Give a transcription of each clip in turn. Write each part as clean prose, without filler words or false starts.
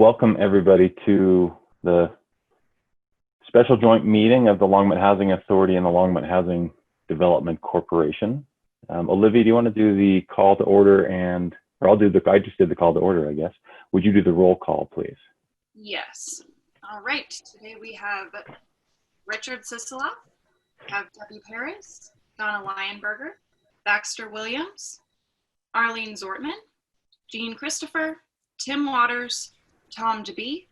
welcome everybody to the special joint meeting of the Longmont Housing Authority and the Longmont Housing Development Corporation. Olivia, do you want to do the call to order or I just did the call to order, I guess. Would you do the roll call, please? Yes. All right. Today we have Richard Sisolak, have Debbie Paris, Donna Lionberger, Baxter Williams, Arlene Zortman, Jean Christopher, Tim Waters, Tom DeBee,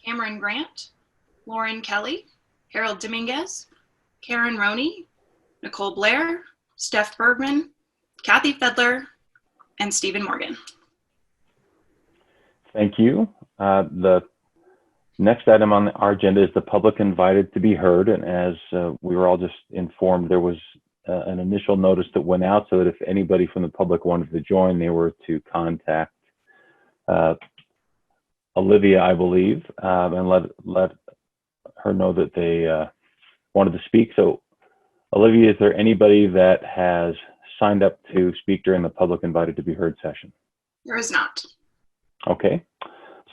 Cameron Grant, Lauren Kelly, Harold Dominguez, Karen Roney, Nicole Blair, Steph Bergman, Kathy Fedler, and Stephen Morgan. Thank you. The next item on our agenda is the public invited to be heard. And as we were all just informed, there was an initial notice that went out so that if anybody from the public wanted to join, they were to contact Olivia, I believe, and let her know that they wanted to speak. So Olivia, is there anybody that has signed up to speak during the public invited to be heard session? There is not. Okay,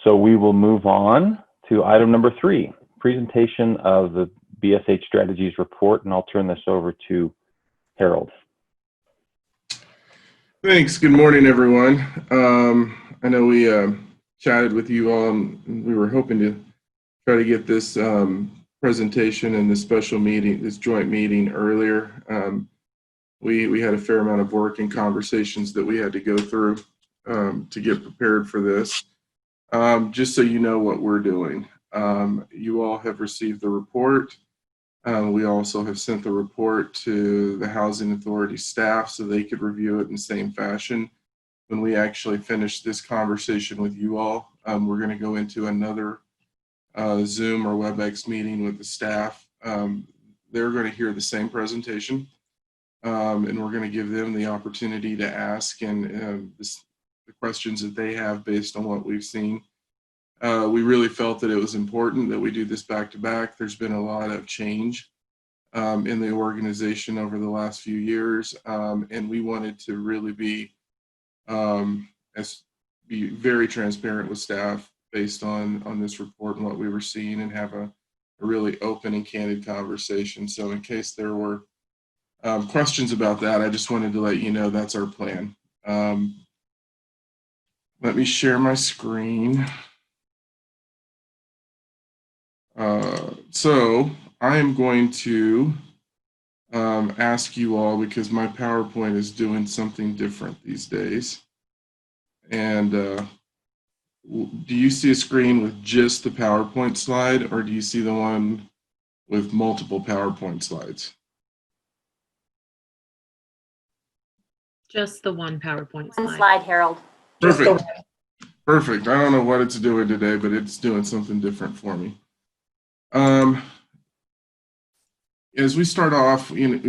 so we will move on to item number 3, presentation of the BSH Strategies report, and I'll turn this over to Harold. Thanks. Good morning, everyone. I know we chatted with you all, and we were hoping to try to get this presentation and this special meeting, this joint meeting earlier. We had a fair amount of work and conversations that we had to go through to get prepared for this. Just so you know what we're doing. You all have received the report. We also have sent the report to the Housing Authority staff so they could review it in the same fashion. When we actually finish this conversation with you all, we're going to go into another Zoom or WebEx meeting with the staff. They're going to hear the same presentation, and we're going to give them the opportunity to ask and the questions that they have based on what we've seen. We really felt that it was important that we do this back to back. There's been a lot of change in the organization over the last few years, and we wanted to really be very transparent with staff based on this report and what we were seeing, and have a really open and candid conversation. So in case there were questions about that, I just wanted to let you know that's our plan. Let me share my screen. So I am going to ask you all, because my PowerPoint is doing something different these days. And do you see a screen with just the PowerPoint slide, or do you see the one with multiple PowerPoint slides? Just the one PowerPoint slide. One slide, Harold. Perfect. Perfect. I don't know what it's doing today, but it's doing something different for me. As we start off, again,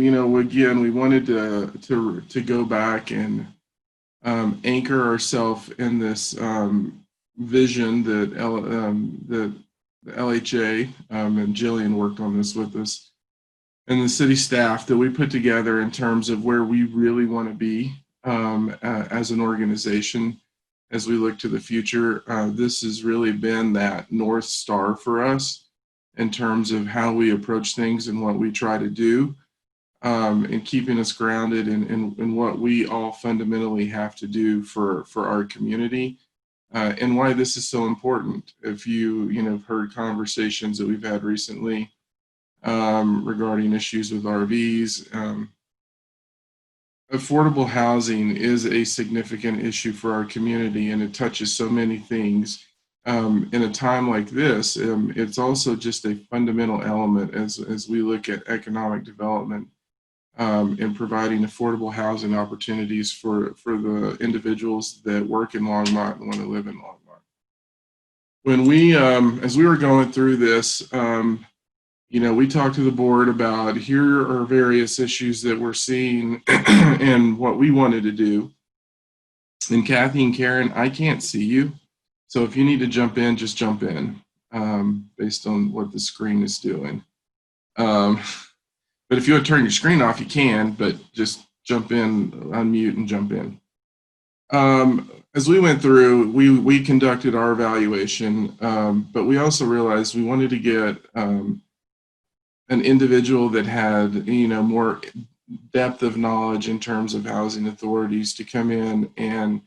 we wanted to go back and anchor ourselves in this vision that the LHA and Jillian worked on this with us, and the city staff that we put together in terms of where we really want to be as an organization as we look to the future. This has really been that North Star for us in terms of how we approach things and what we try to do, and keeping us grounded in what we all fundamentally have to do for our community, and why this is so important. If you've heard conversations that we've had recently regarding issues with RVs, affordable housing is a significant issue for our community, and it touches so many things. In a time like this, it's also just a fundamental element as we look at economic development and providing affordable housing opportunities for the individuals that work in Longmont and want to live in Longmont. When we, as we were going through this, we talked to the board about here are various issues that we're seeing and what we wanted to do. And Kathy and Karen, I can't see you. So if you need to jump in, just jump in based on what the screen is doing. But if you want to turn your screen off, you can, but just jump in, unmute and jump in. as we went through, we conducted our evaluation, but we also realized we wanted to get an individual that had, more depth of knowledge in terms of housing authorities to come in and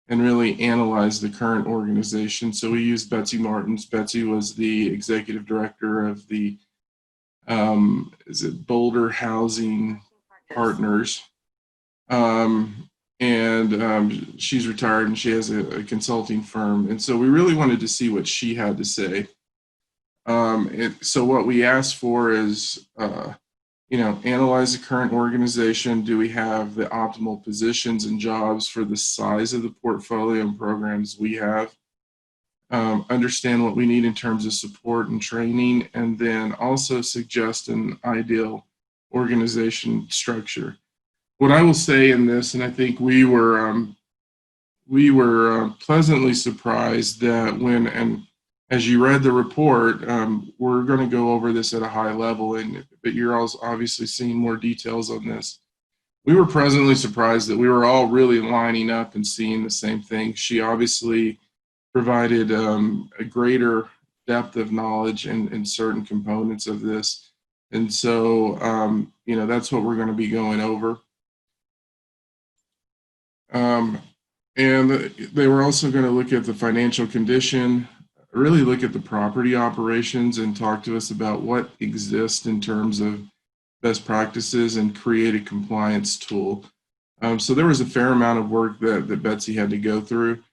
really analyze the current organization. So we used Betsy Martins. Betsy was the executive director of the is it Boulder Housing Partners. She's retired and she has a consulting firm. And so we really wanted to see what she had to say. So what we asked for is, analyze the current organization. Do we have the optimal positions and jobs for the size of the portfolio and programs we have? Understand what we need in terms of support and training, and then also suggest an ideal organization structure. What I will say in this, and I think we were pleasantly surprised that and as you read the report, we're going to go over this at a high level, but you're also obviously seeing more details on this. We were pleasantly surprised that we were all really lining up and seeing the same thing. She obviously provided a greater depth of knowledge in certain components of this. And so, that's what we're going to be going over. And they were also going to look at the financial condition, really look at the property operations and talk to us about what exists in terms of best practices and create a compliance tool. So there was a fair amount of work that Betsy had to go through.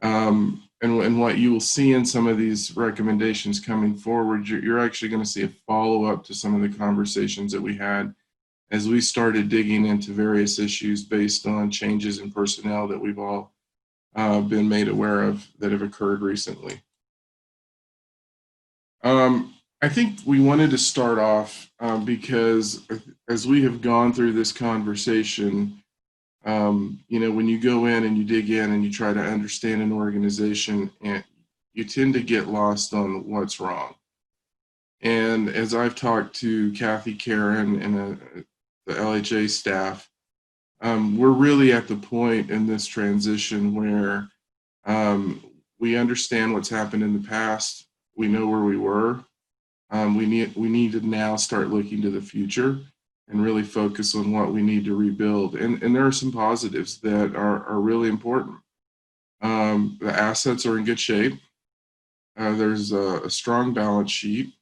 And what you will see in some of these recommendations coming forward, you're actually going to see a follow-up to some of the conversations that we had as we started digging into various issues based on changes in personnel that we've all been made aware of that have occurred recently. I think we wanted to start off because as we have gone through this conversation, when you go in and you dig in and you try to understand an organization, and you tend to get lost on what's wrong. And as I've talked to Kathy, Karen, and the LHA staff, we're really at the point in this transition where we understand what's happened in the past. We know where we were. We need to now start looking to the future and really focus on what we need to rebuild. And there are some positives that are really important. The assets are in good shape. There's a strong balance sheet.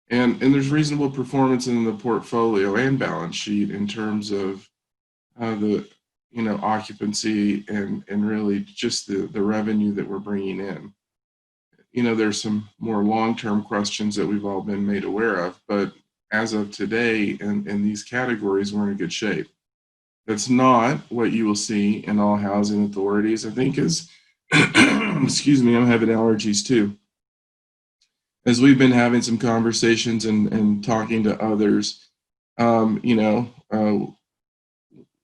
And there's reasonable performance in the portfolio and balance sheet in terms of the occupancy and really just the revenue that we're bringing in. There's some more long-term questions that we've all been made aware of, but as of today, in these categories, we're in good shape. That's not what you will see in all housing authorities. I think as, excuse me, I'm having allergies too. As we've been having some conversations and talking to others,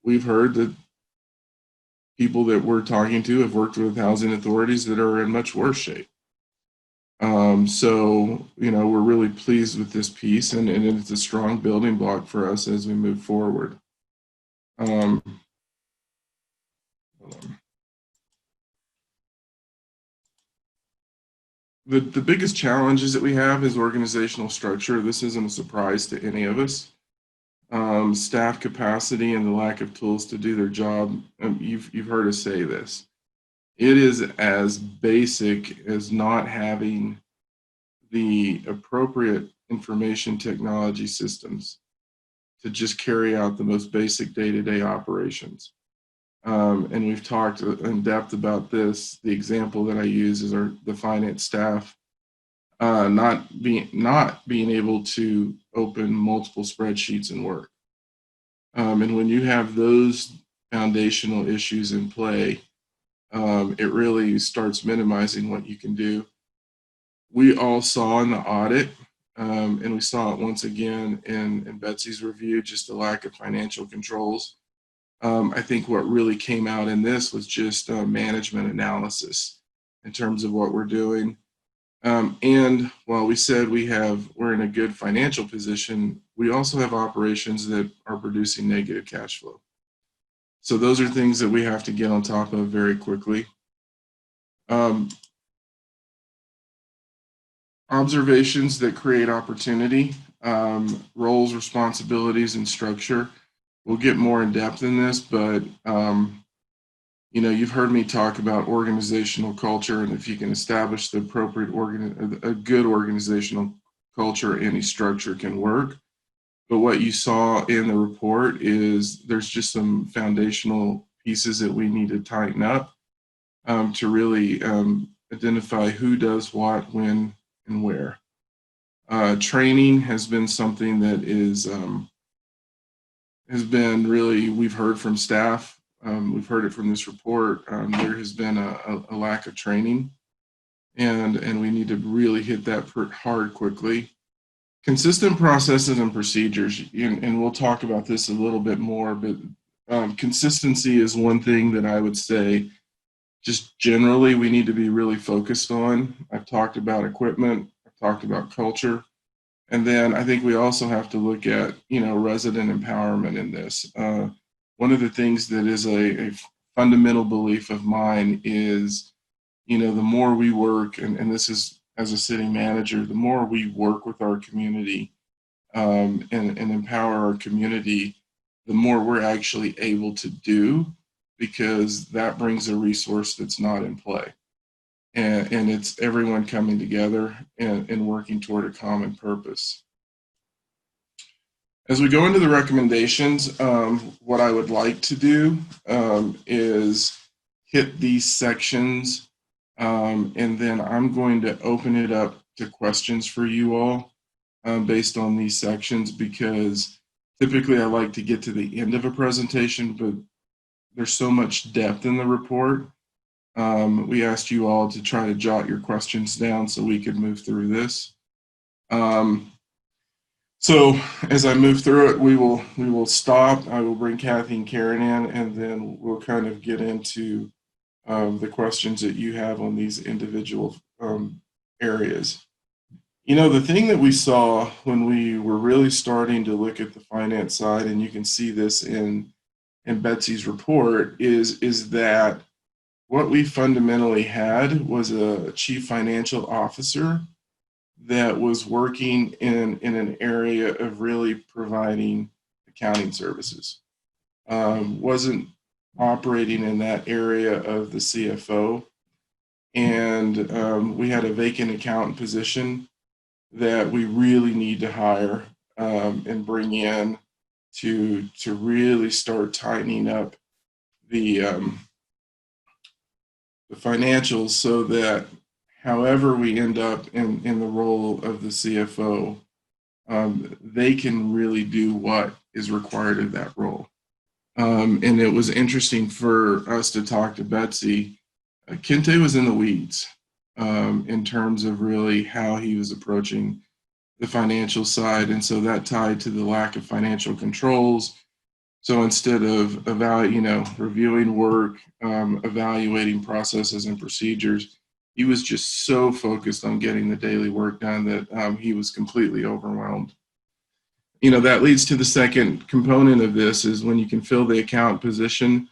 we've heard that people that we're talking to have worked with housing authorities that are in much worse shape. So, we're really pleased with this piece, and it's a strong building block for us as we move forward. The biggest challenges that we have is organizational structure. This isn't a surprise to any of us. Staff capacity and the lack of tools to do their job. You've heard us say this. It is as basic as not having the appropriate information technology systems to just carry out the most basic day-to-day operations. And we've talked in depth about this. The example that I use is the finance staff not being able to open multiple spreadsheets and work. And when you have those foundational issues in play, it really starts minimizing what you can do. We all saw in the audit, and we saw it once again in Betsy's review, just a lack of financial controls. I think what really came out in this was just management analysis in terms of what we're doing. And while we said we're in a good financial position, we also have operations that are producing negative cash flow. So those are things that we have to get on top of very quickly. Um, Observations that create opportunity, roles, responsibilities, and structure. We'll get more in depth in this, but you've heard me talk about organizational culture, and if you can establish the appropriate a good organizational culture, any structure can work. But what you saw in the report is there's just some foundational pieces that we need to tighten up to really identify who does what, when, and where. Training has been something that has been really, we've heard from staff, we've heard it from this report, there has been a lack of training, and we need to really hit that hard quickly. Consistent processes and procedures, and we'll talk about this a little bit more, but consistency is one thing that I would say just generally we need to be really focused on. I've talked about equipment, I've talked about culture, and then I think we also have to look at, resident empowerment in this. One of the things that is a fundamental belief of mine is, the more we work, and this is as a city manager, the more we work with our community and empower our community, the more we're actually able to do, because that brings a resource that's not in play. And it's everyone coming together and working toward a common purpose. As we go into the recommendations, what I would like to do is hit these sections, and then I'm going to open it up to questions for you all based on these sections, because typically I like to get to the end of a presentation, but there's so much depth in the report. We asked you all to try to jot your questions down so we could move through this. So as I move through it, we will stop. I will bring Kathy and Karen in, and then we'll kind of get into the questions that you have on these individual areas. The thing that we saw when we were really starting to look at the finance side, and you can see this in Betsy's report, is that what we fundamentally had was a chief financial officer that was working in an area of really providing accounting services. Wasn't operating in that area of the CFO. And we had a vacant accountant position that we really need to hire and bring in to really start tightening up the financials, so that however we end up in the role of the CFO, they can really do what is required of that role. And it was interesting for us to talk to Betsy. Kente was in the weeds in terms of really how he was approaching the financial side. And so that tied to the lack of financial controls. So instead of reviewing work, evaluating processes and procedures, he was just so focused on getting the daily work done that he was completely overwhelmed. That leads to the second component of this, is when you can fill the account position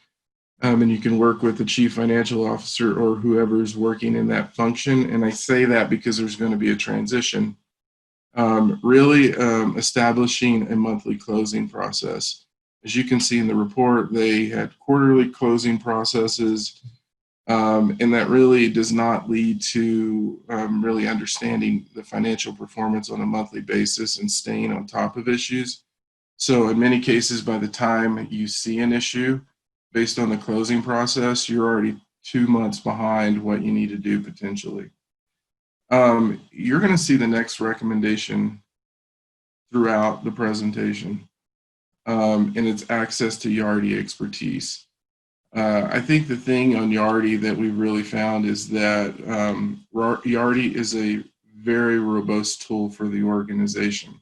and you can work with the chief financial officer or whoever is working in that function. And I say that because there's going to be a transition. Really establishing a monthly closing process. As you can see in the report, they had quarterly closing processes, and that really does not lead to really understanding the financial performance on a monthly basis and staying on top of issues. So in many cases, by the time you see an issue based on the closing process, you're already 2 months behind what you need to do potentially. You're going to see the next recommendation throughout the presentation, and it's access to Yardi expertise. I think the thing on Yardi that we really found is that Yardi is a very robust tool for the organization.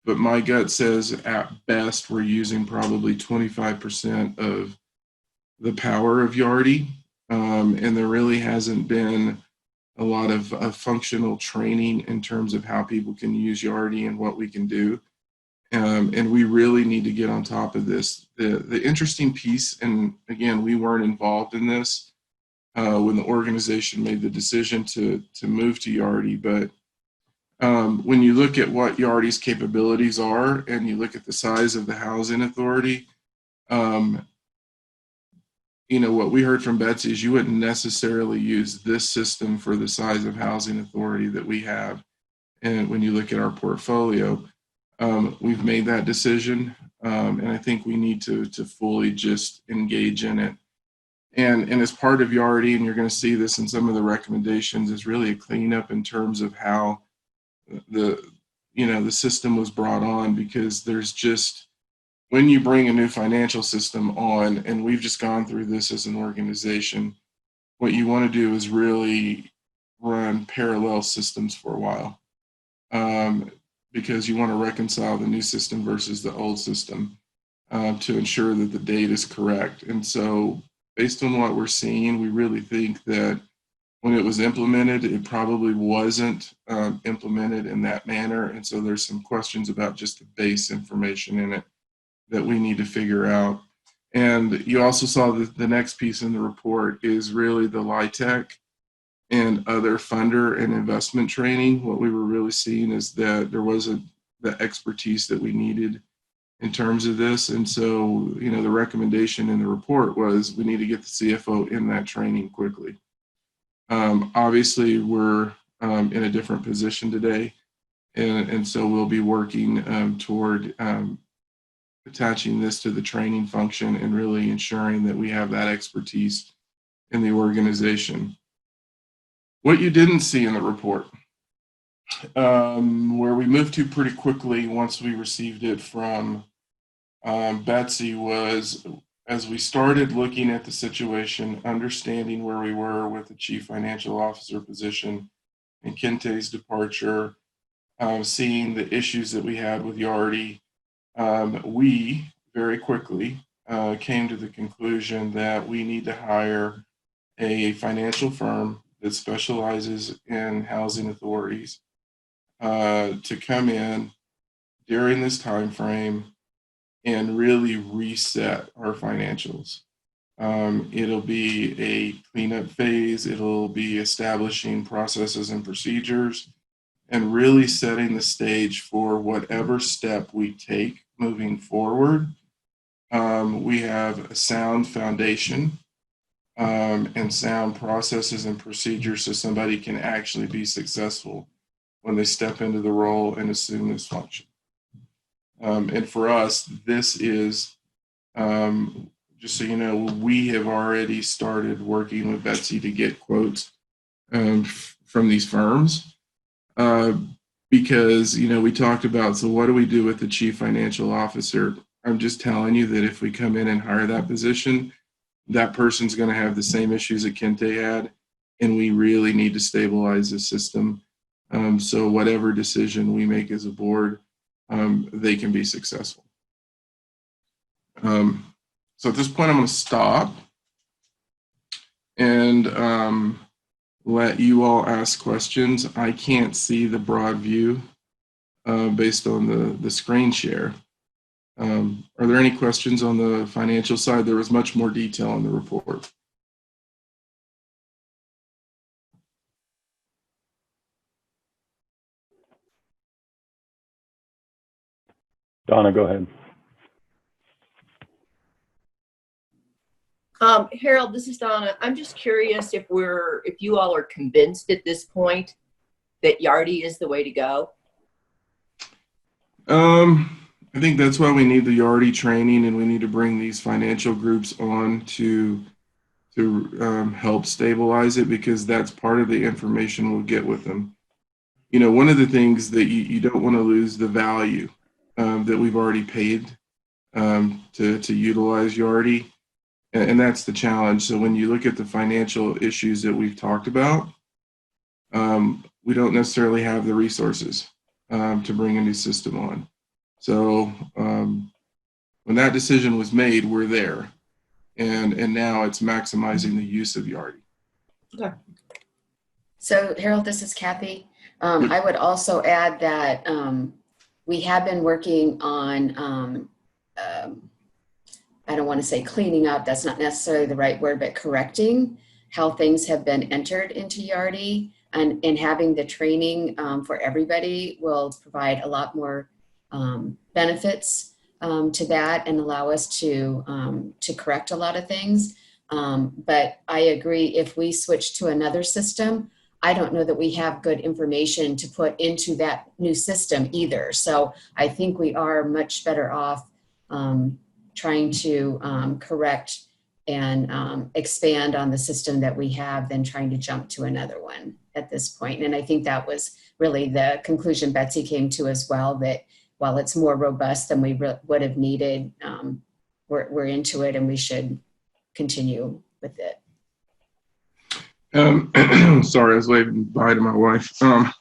But my gut says at best we're using probably 25% of the power of Yardi, and there really hasn't been a lot of functional training in terms of how people can use Yardi and what we can do. And we really need to get on top of this. The interesting piece, and again, we weren't involved in this, when the organization made the decision to move to Yardi. But when you look at what Yardi's capabilities are and you look at the size of the housing authority, what we heard from Betsy is you wouldn't necessarily use this system for the size of housing authority that we have. And when you look at our portfolio, we've made that decision, and I think we need to fully just engage in it. And as part of Yardi, and you're going to see this in some of the recommendations, is really a cleanup in terms of how the system was brought on, because there's just, when you bring a new financial system on, and we've just gone through this as an organization, what you want to do is really run parallel systems for a while, because you want to reconcile the new system versus the old system to ensure that the data is correct. And so based on what we're seeing, we really think that when it was implemented, it probably wasn't implemented in that manner. And so there's some questions about just the base information in it that we need to figure out. And you also saw that the next piece in the report is really the LIHTC and other funder and investment training. What we were really seeing is that there wasn't the expertise that we needed in terms of this. And so, the recommendation in the report was we need to get the CFO in that training quickly. Obviously, we're in a different position today. And so we'll be working toward attaching this to the training function and really ensuring that we have that expertise in the organization. What you didn't see in the report, where we moved to pretty quickly once we received it from Betsy, was as we started looking at the situation, understanding where we were with the chief financial officer position and Kente's departure, seeing the issues that we had with Yardi, we very quickly came to the conclusion that we need to hire a financial firm that specializes in housing authorities to come in during this time frame and really reset our financials. It'll be a cleanup phase. It'll be establishing processes and procedures and really setting the stage for whatever step we take moving forward. We have a sound foundation and sound processes and procedures so somebody can actually be successful when they step into the role and assume this function. And for us, this is, just so you know, we have already started working with Betsy to get quotes from these firms because, we talked about, so what do we do with the chief financial officer? I'm just telling you that if we come in and hire that position, that person's going to have the same issues that Kente had, and we really need to stabilize the system. So whatever decision we make as a board, they can be successful. So at this point, I'm going to stop and let you all ask questions. I can't see the broad view based on the screen share. Are there any questions on the financial side? There was much more detail in the report. Donna, go ahead. Harold, this is Donna. I'm just curious if you all are convinced at this point that Yardi is the way to go. I think that's why we need the Yardi training, and we need to bring these financial groups on to help stabilize it, because that's part of the information we'll get with them. One of the things that you don't want to lose the value that we've already paid to utilize Yardi. And that's the challenge. So when you look at the financial issues that we've talked about, we don't necessarily have the resources to bring a new system on. So when that decision was made, we're there. And now it's maximizing the use of Yardi. Okay. So Harold, this is Kathy. I would also add that we have been working on I don't want to say cleaning up, that's not necessarily the right word, but correcting how things have been entered into Yardi, and having the training for everybody will provide a lot more benefits to that and allow us to correct a lot of things. But I agree, if we switch to another system, I don't know that we have good information to put into that new system either. So I think we are much better off trying to correct and expand on the system that we have than trying to jump to another one at this point. And I think that was really the conclusion Betsy came to as well, that while it's more robust than we would have needed, we're into it and we should continue with it. Sorry, I was waving bye to my wife. And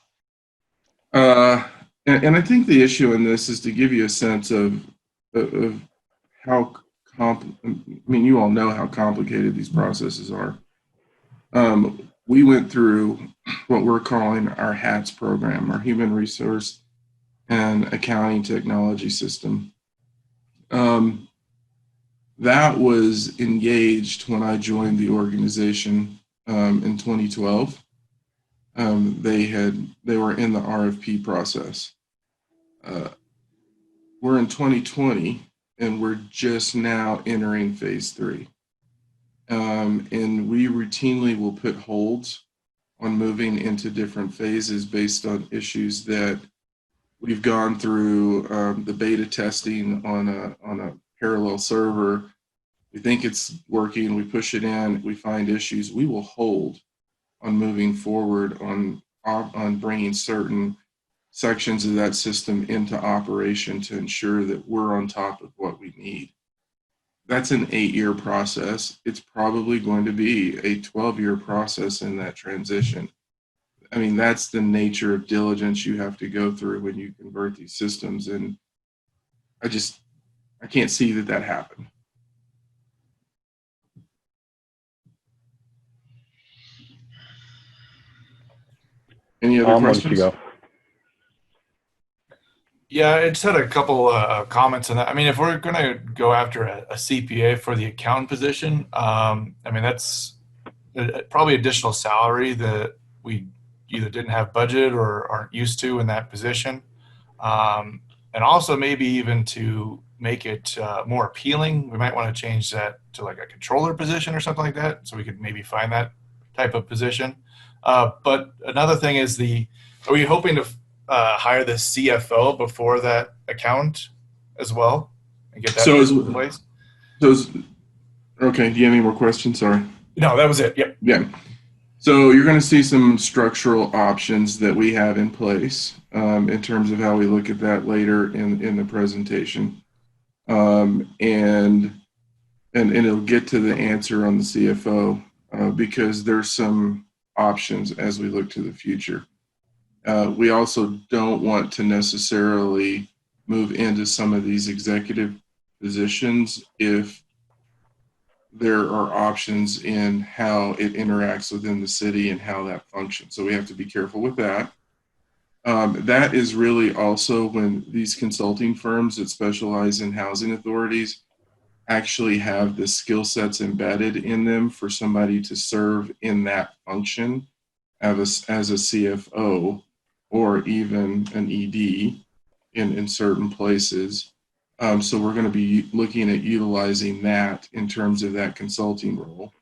I think the issue in this is to give you a sense of how you all know how complicated these processes are. We went through what we're calling our HATS program, our Human Resource and Accounting Technology System. That was engaged when I joined the organization in 2012. They were in the RFP process. We're in 2020 and we're just now entering phase 3. And we routinely will put holds on moving into different phases based on issues that we've gone through the beta testing on a parallel server. We think it's working, we push it in, we find issues, we will hold on moving forward on bringing certain sections of that system into operation to ensure that we're on top of what we need. That's an 8-year process. It's probably going to be a 12-year process in that transition. I mean, that's the nature of diligence you have to go through when you convert these systems. And I can't see that happened. Any other questions? Go. Yeah, I just had a couple comments on that. I mean, if we're going to go after a CPA for the accountant position, I mean, that's probably additional salary that we either didn't have budget or aren't used to in that position. And also maybe even to make it more appealing, we might want to change that to like a controller position or something like that. So we could maybe find that type of position. But another thing is are we hoping to hire the CFO before that accountant as well and get that in place? Okay, do you have any more questions? Sorry. No, that was it. Yep. Yeah. So you're going to see some structural options that we have in place in terms of how we look at that later in the presentation. And it'll get to the answer on the CFO because there's some options as we look to the future. We also don't want to necessarily move into some of these executive positions if there are options in how it interacts within the city and how that functions. So we have to be careful with that. That is really also when these consulting firms that specialize in housing authorities actually have the skill sets embedded in them for somebody to serve in that function as a CFO or even an ED in certain places. So we're going to be looking at utilizing that in terms of that consulting role.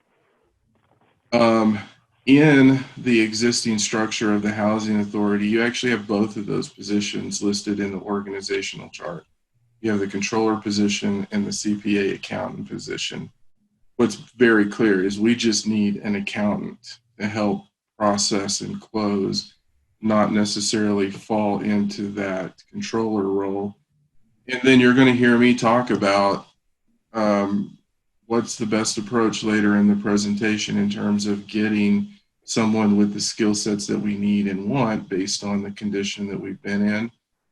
In the existing structure of the housing authority, you actually have both of those positions listed in the organizational chart. You have the controller position and the CPA accountant position. What's very clear is we just need an accountant to help process and close, not necessarily fall into that controller role. And then you're going to hear me talk about what's the best approach later in the presentation in terms of getting someone with the skill sets that we need and want based on the condition that we've been in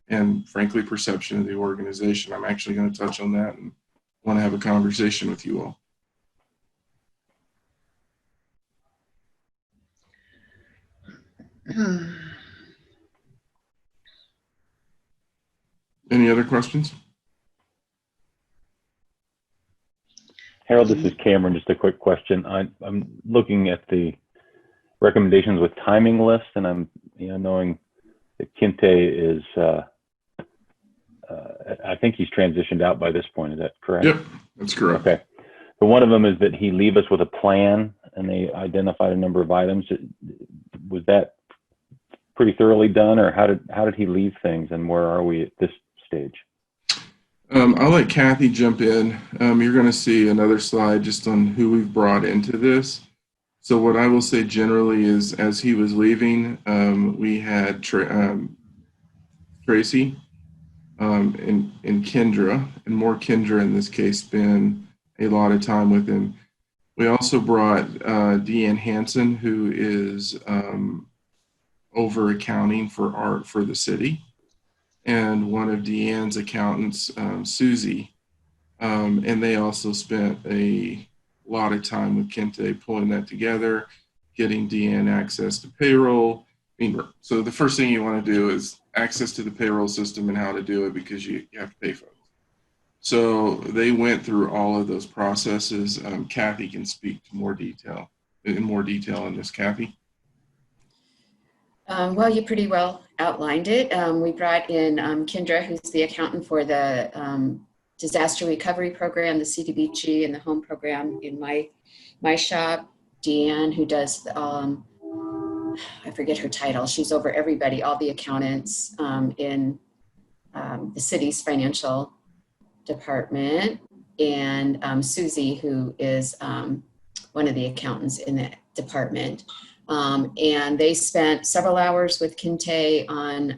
and, frankly, perception of the organization. I'm actually going to touch on that and want to have a conversation with you all. Any other questions? Harold, this is Cameron. Just a quick question. I'm looking at the recommendations with timing lists, and I'm knowing that Kinte is, I think he's transitioned out by this point. Is that correct? Yep, that's correct. Okay. So one of them is that he leave us with a plan, and they identified a number of items. Was that pretty thoroughly done, or how did he leave things, and where are we at this stage? I'll let Kathy jump in. You're going to see another slide just on who we've brought into this. So what I will say generally is, as he was leaving, we had Tracy and Kendra, and more Kendra in this case, spent a lot of time with him. We also brought Deanne Hansen, who is over accounting for art for the city, and one of Deanne's accountants, Susie, and they also spent a lot of time with Kinte pulling that together, getting Deanne access to payroll. So the first thing you want to do is access to the payroll system and how to do it, because you have to pay folks. So they went through all of those processes. Kathy can speak to in more detail on this. Kathy? Well, you pretty well outlined it. We brought in Kendra, who's the accountant for the disaster recovery program, the CDBG, and the home program in my shop. Deanne, who does, I forget her title. She's over everybody, all the accountants in the city's financial department, and Susie, who is one of the accountants in that department. And they spent several hours with Kinte on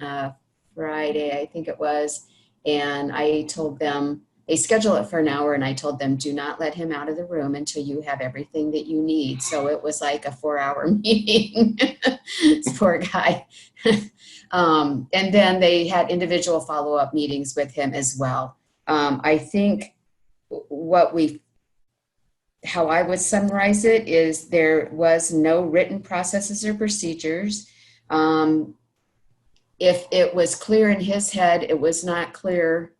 Friday, I think it was. And I told them, they schedule it for an hour, and I told them, do not let him out of the room until you have everything that you need. So it was like a 4-hour meeting. This poor guy. And then they had individual follow-up meetings with him as well. I think how I would summarize it is there was no written processes or procedures. If it was clear in his head, it was not clear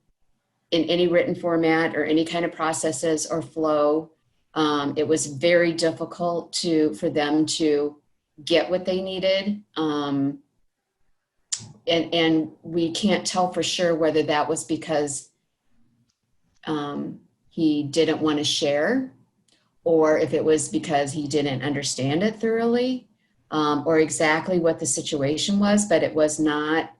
in any written format or any kind of processes or flow. It was very difficult for them to get what they needed. And we can't tell for sure whether that was because he didn't want to share, or if it was because he didn't understand it thoroughly, or exactly what the situation was, but it was not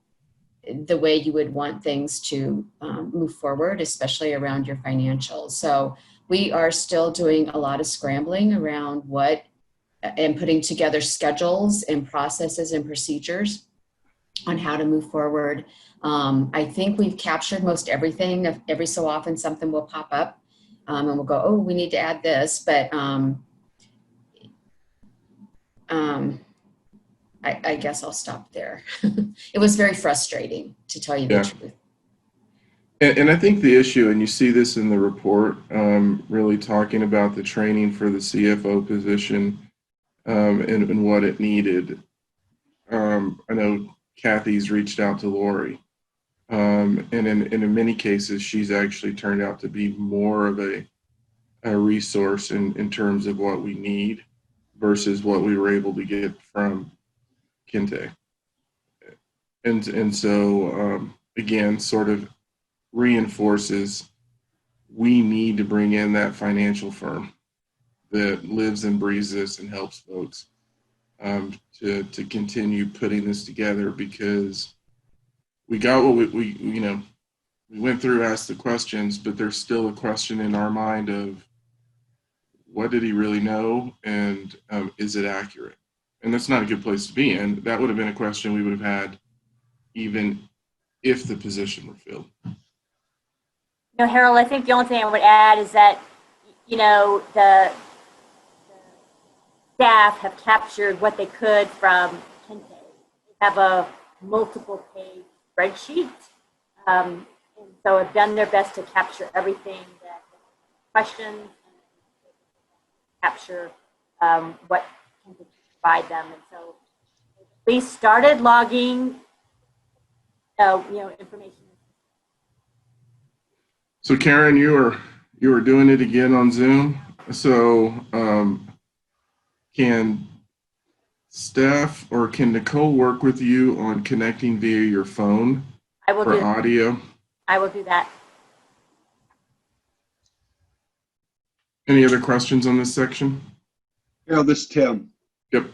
the way you would want things to move forward, especially around your financials. So we are still doing a lot of scrambling around and putting together schedules and processes and procedures on how to move forward. I think we've captured most everything. Every so often something will pop up and we'll go, oh, we need to add this. But I guess I'll stop there. It was very frustrating, to tell you the truth. And I think the issue, and you see this in the report, really talking about the training for the CFO position and what it needed. I know Kathy's reached out to Lori, and in many cases, she's actually turned out to be more of a resource in terms of what we need versus what we were able to get from Kinte. And so, again, sort of reinforces we need to bring in that financial firm that lives and breathes this and helps folks to continue putting this together, because we got what we went through, asked the questions, but there's still a question in our mind of what did he really know, and is it accurate? And that's not a good place to be in. That would have been a question we would have had even if the position were filled. Harold, I think the only thing I would add is that, the staff have captured what they could from Kinte. They have a multiple page spreadsheet. And so have done their best to capture everything that questions and capture what Kinte can provide them. And so we started logging, information. So Karen, you You are doing it again on Zoom. So can Steph or can Nicole work with you on connecting via your phone I will for do. audio? I will do that. Any other questions on this section? Harold, this is Tim. Yep.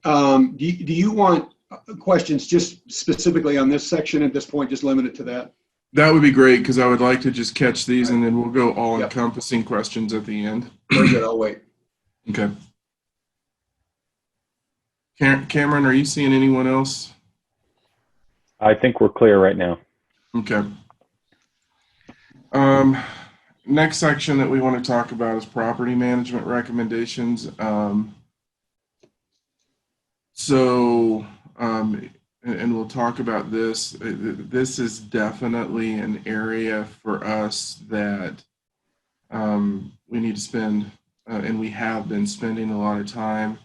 Do you want questions just specifically on this section at this point, just limit it to that? That would be great because I would like to just catch these and then we'll go all encompassing questions at the end. Very good, I'll wait. Okay. Cameron, are you seeing anyone else? I think we're clear right now. Okay. Next section that we want to talk about is property management recommendations. And we'll talk about this. This is definitely an area for us that we need to spend, and we have been spending a lot of time.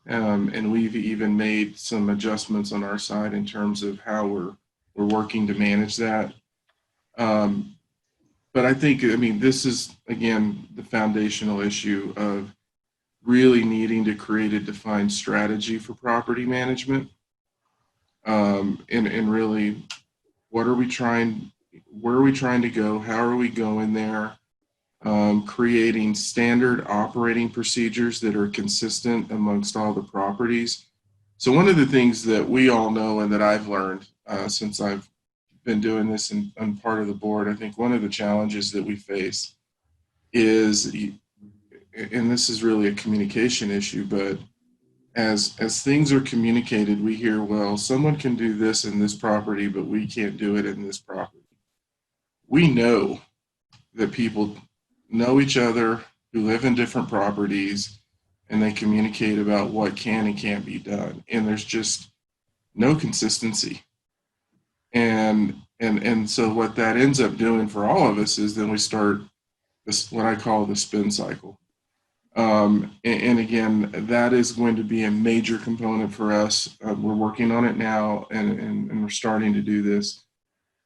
And we've even made some adjustments on our side in terms of how we're working to manage that. But I think, this is, again, the foundational issue of really needing to create a defined strategy for property management. And really, where are we trying to go? How are we going there? Creating standard operating procedures that are consistent amongst all the properties. So one of the things that we all know and that I've learned since I've been doing this and I'm part of the board, I think one of the challenges that we face is, and this is really a communication issue, but as things are communicated, we hear, well, someone can do this in this property, but we can't do it in this property. We know that people know each other who live in different properties and they communicate about what can and can't be done. And there's just no consistency. And so what that ends up doing for all of us is then we start this, what I call the spin cycle. And again, that is going to be a major component for us. We're working on it now and we're starting to do this.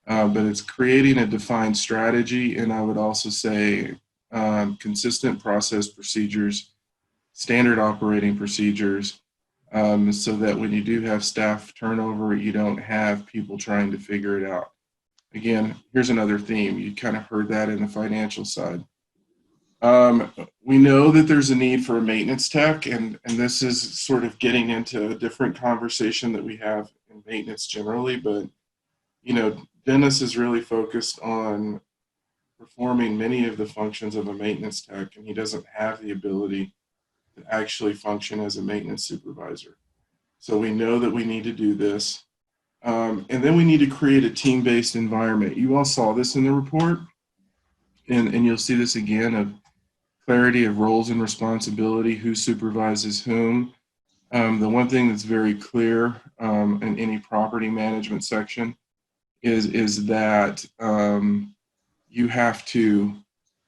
But it's creating a defined strategy. And I would also say consistent process procedures, standard operating procedures, so that when you do have staff turnover, you don't have people trying to figure it out. Again, here's another theme. You kind of heard that in the financial side. We know that there's a need for a maintenance tech, and this is sort of getting into a different conversation that we have in maintenance generally, but Dennis is really focused on performing many of the functions of a maintenance tech, and he doesn't have the ability to actually function as a maintenance supervisor. So we know that we need to do this. And then we need to create a team-based environment. You all saw this in the report, and you'll see this again of clarity of roles and responsibility, who supervises whom. The one thing that's very clear in any property management section is that you have to,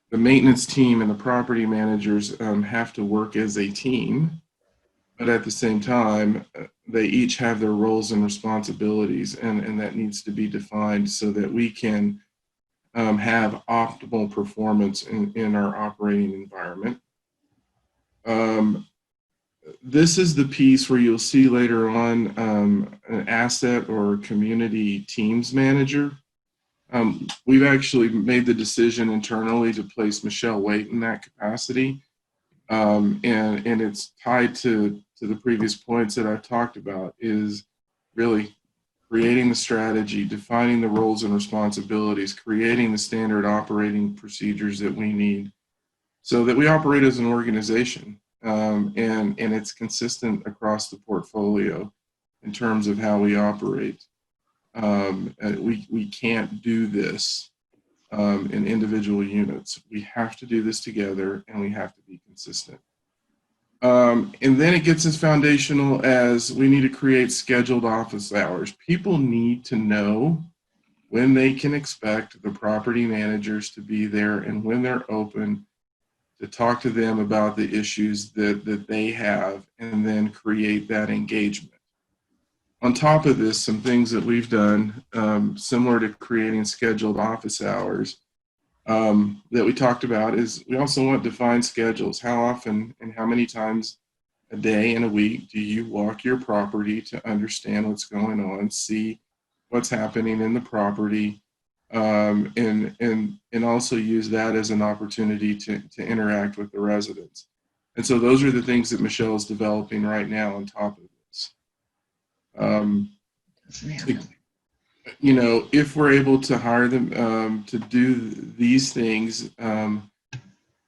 the maintenance team and the property managers have to work as a team, but at the same time, they each have their roles and responsibilities, and that needs to be defined so that we can have optimal performance in our operating environment. This is the piece where you'll see later on an asset or community teams manager. We've actually made the decision internally to place Michelle Waite in that capacity. And it's tied to the previous points that I've talked about, is really creating the strategy, defining the roles and responsibilities, creating the standard operating procedures that we need so that we operate as an organization. And it's consistent across the portfolio in terms of how we operate. We can't do this in individual units. We have to do this together, and we have to be consistent. And then it gets as foundational as we need to create scheduled office hours. People need to know when they can expect the property managers to be there and when they're open to talk to them about the issues that they have, and then create that engagement. On top of this, some things that we've done, similar to creating scheduled office hours, that we talked about is we also want defined schedules. How often and how many times a day and a week do you walk your property to understand what's going on, see what's happening in the property, and also use that as an opportunity to interact with the residents. And so those are the things that Michelle is developing right now on top of this. You know, if we're able to hire them to do these things,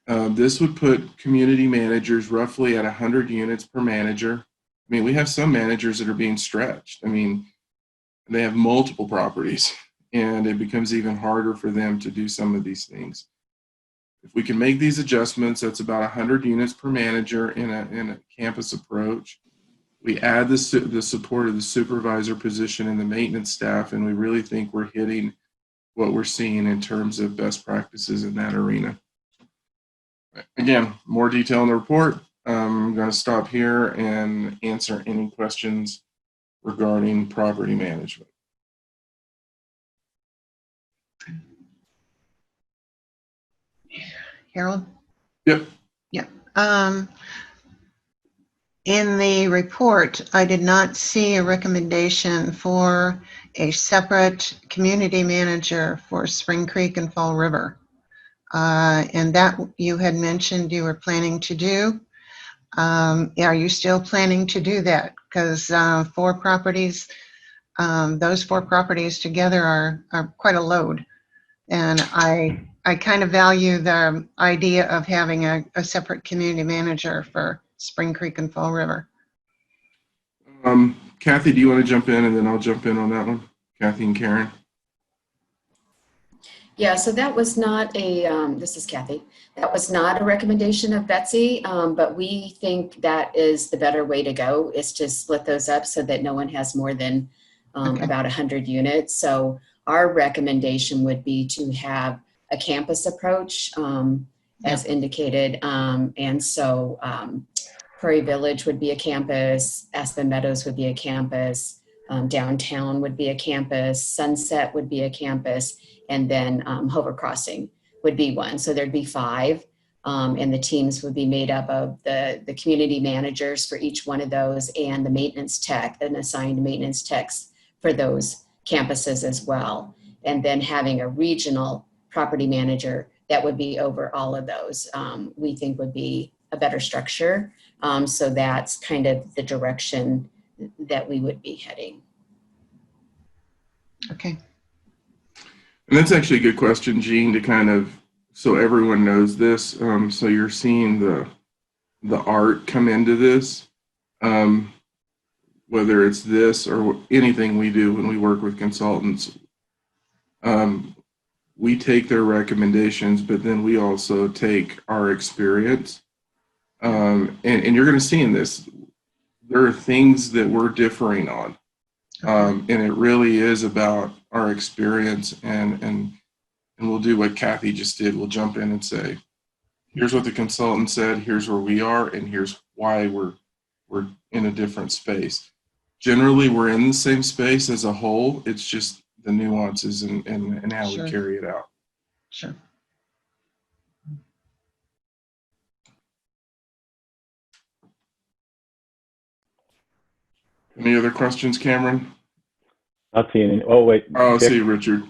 this would put community managers roughly at 100 units per manager. I mean, we have some managers that are being stretched. I mean, they have multiple properties, and it becomes even harder for them to do some of these things. If we can make these adjustments, that's about 100 units per manager in a campus approach. We add the support of the supervisor position and the maintenance staff, and we really think we're hitting what we're seeing in terms of best practices in that arena. Again, more detail in the report. I'm going to stop here and answer any questions regarding property management. Harold? Yep. Yep. In the report, I did not see a recommendation for a separate community manager for Spring Creek and Fall River. And that you had mentioned you were planning to do. Are you still planning to do that? Because 4 properties, those 4 properties together are quite a load. And I kind of value the idea of having a separate community manager for Spring Creek and Fall River. Kathy, do you want to jump in, and then I'll jump in on that one? Kathy and Karen. Yeah, so that was not a, this is Kathy, that was not a recommendation of Betsy, but we think that is the better way to go, is to split those up so that no one has more than about 100 units. So our recommendation would be to have a campus approach, as indicated. And so Prairie Village would be a campus, Aspen Meadows would be a campus, downtown would be a campus, Sunset would be a campus, and then Hover Crossing would be one. So there'd be 5, and the teams would be made up of the community managers for each one of those, and the maintenance tech, and assigned maintenance techs for those campuses as well. And then having a regional property manager that would be over all of those, we think would be a better structure. So that's kind of the direction that we would be heading. Okay. And that's actually a good question, Jean, to kind of, so everyone knows this. So you're seeing the art come into this, whether it's this or anything we do when we work with consultants. We take their recommendations, but then we also take our experience. And you're going to see in this, there are things that we're differing on. And it really is about our experience, and we'll do what Kathy just did. We'll jump in and say, here's what the consultant said, here's where we are, and here's why we're in a different space. Generally, we're in the same space as a whole. It's just the nuances and how we carry it out. Sure. Any other questions, Cameron? Not seeing any. Oh, wait. Oh, I'll Dick? see Richard.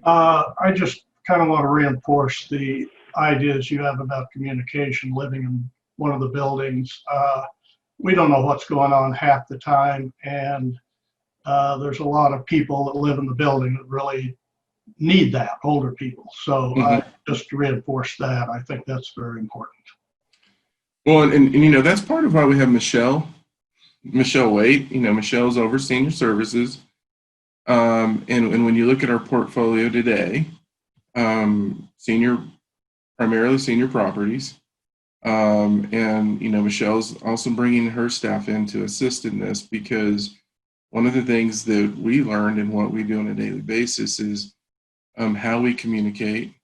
I just kind of want to reinforce the ideas you have about communication, living in one of the buildings. We don't know what's going on half the time, and there's a lot of people that live in the building that really need that, older people. So just to reinforce that, I think that's very important. Well, and you know, that's part of why we have Michelle Waite. You know, Michelle's over senior services. And when you look at our portfolio today, primarily senior properties. And, you know, Michelle's also bringing her staff in to assist in this, because one of the things that we learned in what we do on a daily basis is how we communicate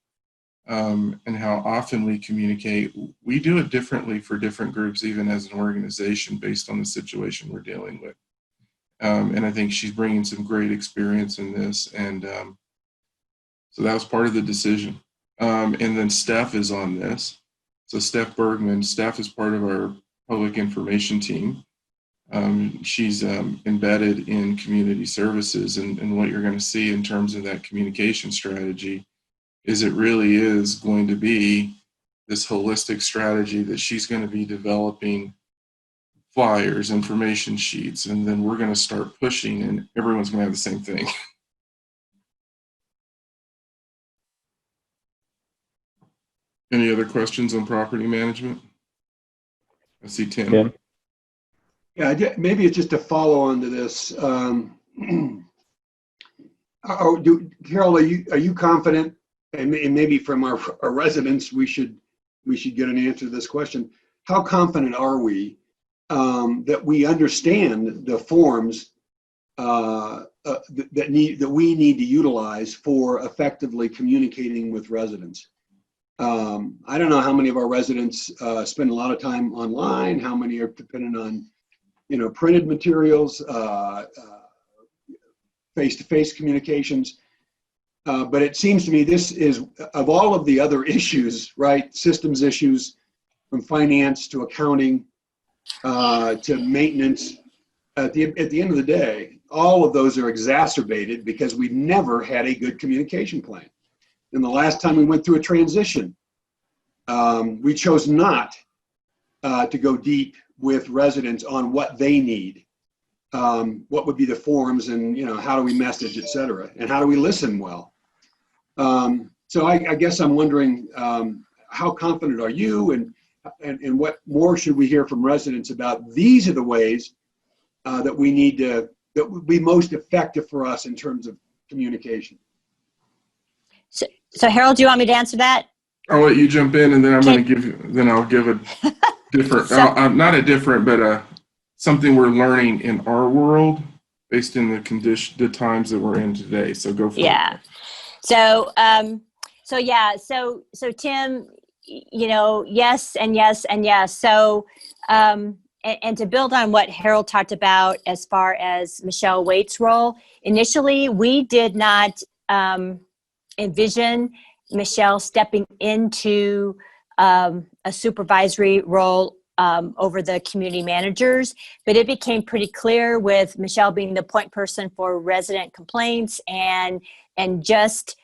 and how often we communicate. We do it differently for different groups, even as an organization, based on the situation we're dealing with. And I think she's bringing some great experience in this. And So that was part of the decision. And then Steph is on this. So Steph Bergman, Steph is part of our public information team. She's embedded in community services, and what you're going to see in terms of that communication strategy is it really is going to be this holistic strategy that she's going to be developing flyers, information sheets, and then we're going to start pushing, and everyone's going to have the same thing. Any other questions on property management? I see Tim. Tim? Yeah, maybe it's just a follow on to this. Carol, are you confident? And maybe from our residents, we should get an answer to this question. How confident are we that we understand the forms that we need to utilize for effectively communicating with residents? I don't know how many of our residents spend a lot of time online, how many are dependent on, printed materials, face-to-face communications. But it seems to me this is, of all of the other issues, right, systems issues, from finance to accounting to maintenance, at the end of the day, all of those are exacerbated because we never had a good communication plan. And the last time we went through a transition, we chose not to go deep with residents on what they need, what would be the forms, and how do we message, et cetera, and how do we listen well. So I guess I'm wondering, how confident are you, and what more should we hear from residents about? These are the ways that we need that would be most effective for us in terms of communication. So Harold, do you want me to answer that? I'll let you jump in, and then I'll give a different, not a different, but something we're learning in our world based in the times that we're in today. So go for it. Yeah. So Tim, yes and yes and yes. So, and to build on what Harold talked about as far as Michelle Waite's role, initially we did not envision Michelle stepping into a supervisory role over the community managers, but it became pretty clear with Michelle being the point person for resident complaints and just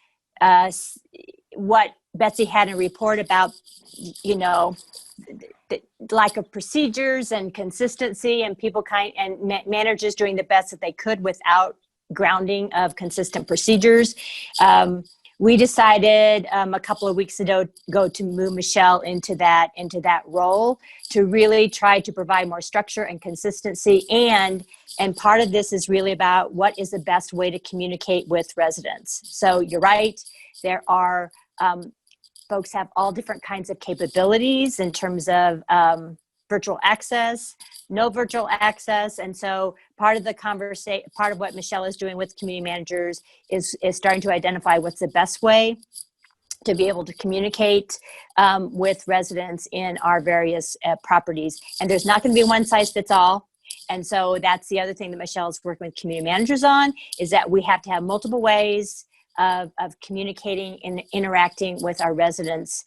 what Betsy had in a report about, the lack of procedures and consistency, and managers doing the best that they could without grounding of consistent procedures. We decided a couple of weeks ago to move Michelle into that role, to really try to provide more structure and consistency. And part of this is really about what is the best way to communicate with residents. So you're right, there are folks have all different kinds of capabilities in terms of virtual access, no virtual access. And so part of the conversation, part of what Michelle is doing with community managers is starting to identify what's the best way to be able to communicate with residents in our various properties. And there's not going to be one size fits all. And so that's the other thing that Michelle is working with community managers on, is that we have to have multiple ways of communicating and interacting with our residents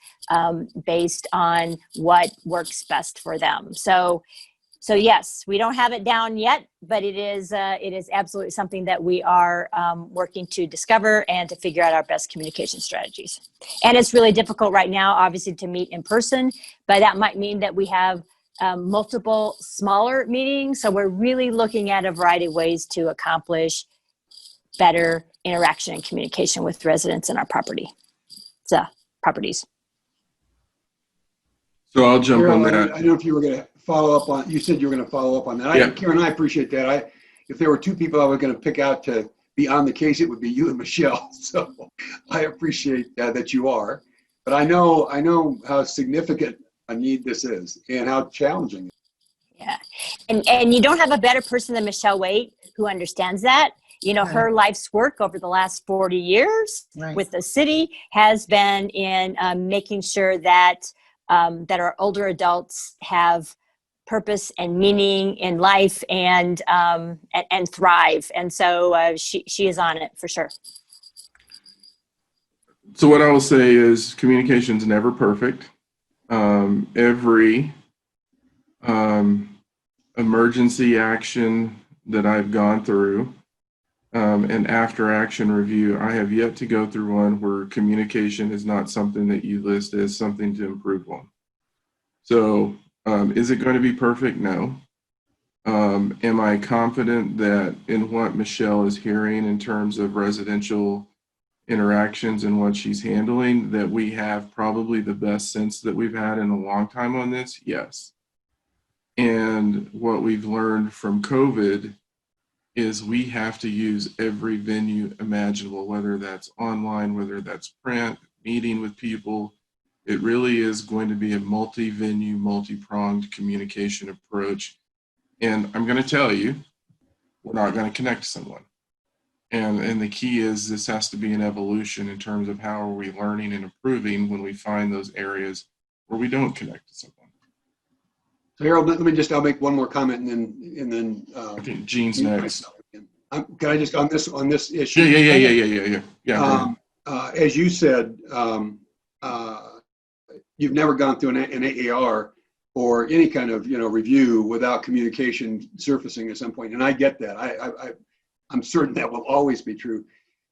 based on what works best for them. So yes, we don't have it down yet, but it is absolutely something that we are working to discover and to figure out our best communication strategies. And it's really difficult right now, obviously, to meet in person, but that might mean that we have multiple smaller meetings. So we're really looking at a variety of ways to accomplish better interaction and communication with residents in our properties. So I'll jump on that. I don't know if you were going to follow up on, you said you were going to follow up on that. Yeah. Karen, I appreciate that. If there were two people I was going to pick out to be on the case, it would be you and Michelle. So I appreciate that you are. But I know how significant a need this is and how challenging. Yeah. And you don't have a better person than Michelle Waite who understands that. Her life's work over the last 40 years with the city has been in making sure that our older adults have purpose and meaning in life and thrive. And so she is on it for sure. So what I will say is communication's never perfect. Every emergency action that I've gone through and after action review, I have yet to go through one where communication is not something that you list as something to improve on. So is it going to be perfect? No. Am I confident that in what Michelle is hearing in terms of residential interactions and what she's handling, that we have probably the best sense that we've had in a long time on this? Yes. And what we've learned from COVID is we have to use every venue imaginable, whether that's online, whether that's print, meeting with people. It really is going to be a multi-venue, multi-pronged communication approach. And I'm going to tell you, we're not going to connect to someone. And the key is this has to be an evolution in terms of how are we learning and improving when we find those areas where we don't connect to someone. So Harold, I'll make one more comment and then I think Gene's next. Can I just on this issue? Yeah. As you said, you've never gone through an AAR or any kind of review without communication surfacing at some point, and I get that. I'm certain that will always be true,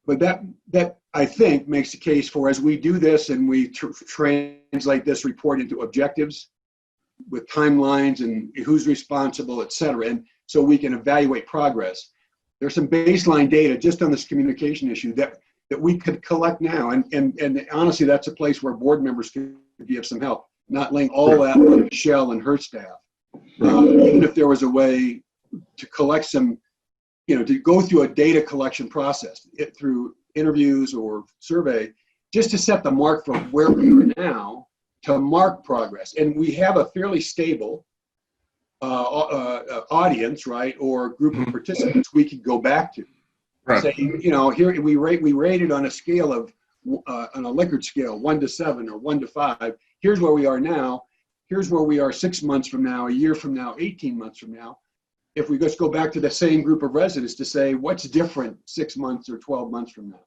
but that I think makes the case for, as we do this and we translate this report into objectives with timelines and who's responsible, et cetera, and so we can evaluate progress. There's some baseline data just on this communication issue that we could collect now, and honestly, that's a place where board members could give some help, not laying all that on Michelle and her staff. Even if there was a way to collect some, to go through a data collection process through interviews or survey, just to set the mark for where we are now, to mark progress. And we have a fairly stable audience, right, or group of participants we could go back to. Right. Say, here we rated on a scale of, on a Likert scale, 1 to 7 or 1 to 5. Here's where we are now. Here's where we are 6 months from now, a year from now, 18 months from now. If we just go back to the same group of residents to say, what's different 6 months or 12 months from now?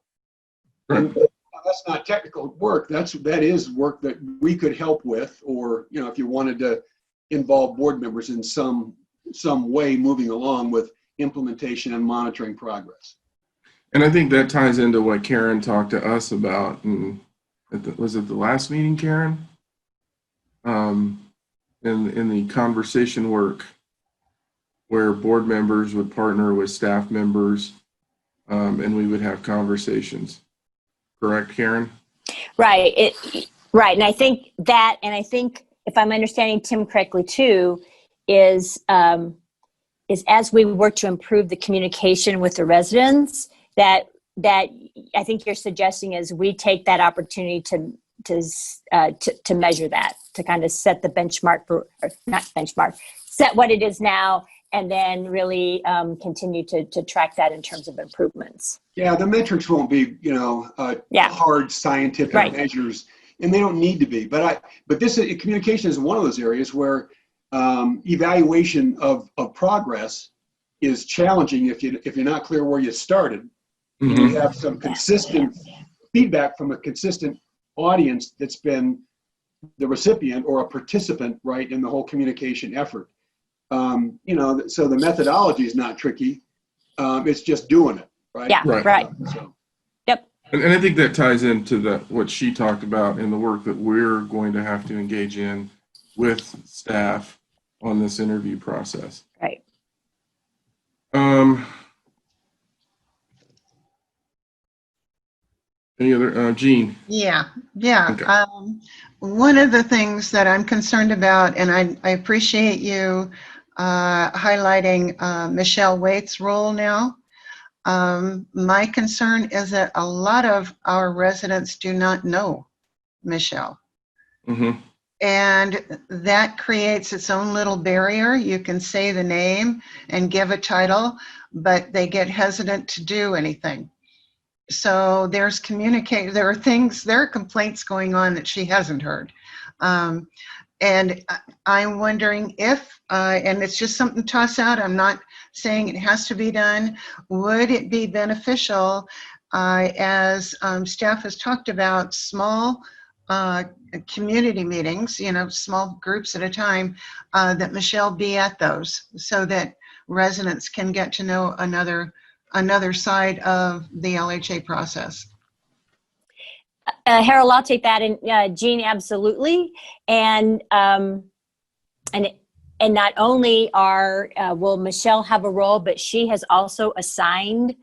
Right. And that's not technical work. That is work that we could help with, or, if you wanted to involve board members in some way moving along with implementation and monitoring progress. And I think that ties into what Karen talked to us about. Was it the last meeting, Karen? In the conversation work where board members would partner with staff members and we would have conversations. Correct, Karen? Right. Right. And I think if I'm understanding Tim correctly too, is as we work to improve the communication with the residents, that I think you're suggesting is we take that opportunity to measure that, to kind of set the benchmark set what it is now, and then really continue to track that in terms of improvements. Yeah, the metrics won't be, hard scientific measures, and they don't need to be. But this communication is one of those areas where evaluation of progress is challenging if you're not clear where you started. And you have some consistent feedback from a consistent audience that's been the recipient or a participant, right, in the whole communication effort. So the methodology is not tricky. It's just doing it, right? Yeah, right. Yep. And I think that ties into what she talked about in the work that we're going to have to engage in with staff on this interview process. Right. Any other, Gene? Yeah. Okay. One of the things that I'm concerned about, and I appreciate you highlighting Michelle Waite's role now. My concern is that a lot of our residents do not know Michelle. Mm-hmm. And that creates its own little barrier. You can say the name and give a title, but they get hesitant to do anything. So there are complaints going on that she hasn't heard. And I'm wondering if, and it's just something to toss out, I'm not saying it has to be done, would it be beneficial As staff has talked about, small community meetings, small groups at a time, that Michelle be at those so that residents can get to know another side of the LHA process. Harold, I'll take that, and Jean, absolutely. And not only will Michelle have a role, but she has also assigned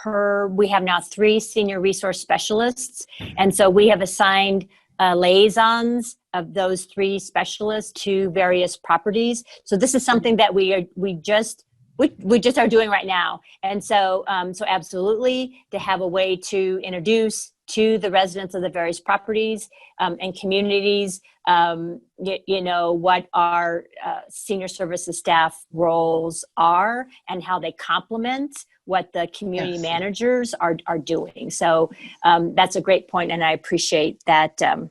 we have now 3 senior resource specialists. And so we have assigned liaisons of those 3 specialists to various properties. So this is something that we just are doing right now. And so absolutely, to have a way to introduce to the residents of the various properties and communities, what our senior services staff roles are and how they complement what the community managers are doing. So that's a great point, and I appreciate that. I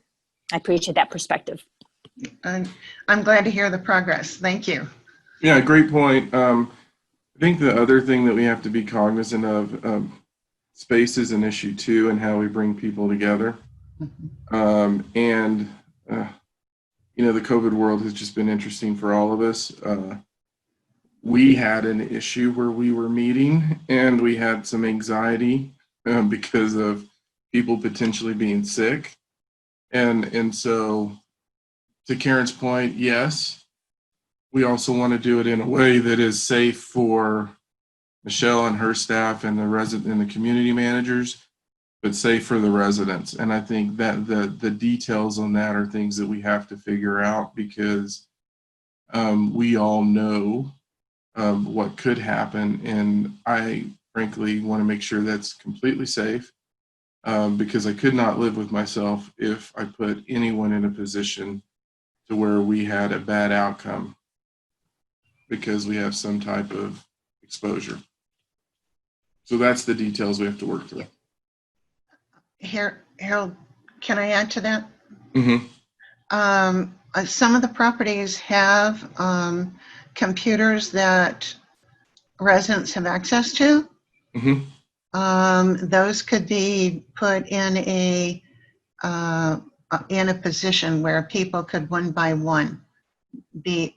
appreciate that perspective. I'm glad to hear the progress. Thank you. Yeah, great point. I think the other thing that we have to be cognizant of, space is an issue too, and how we bring people together. The COVID world has just been interesting for all of us. We had an issue where we were meeting and we had some anxiety because of people potentially being sick. And so, to Karen's point, yes, we also want to do it in a way that is safe for Michelle and her staff and the community managers, but safe for the residents. And I think that the details on that are things that we have to figure out, because we all know what could happen. And I frankly want to make sure that's completely safe, because I could not live with myself if I put anyone in a position to where we had a bad outcome because we have some type of exposure. So that's the details we have to work through. Harold, can I add to that? Mm-hmm. Some of the properties have computers that residents have access to. Mm-hmm. Those could be put in a position where people could one by one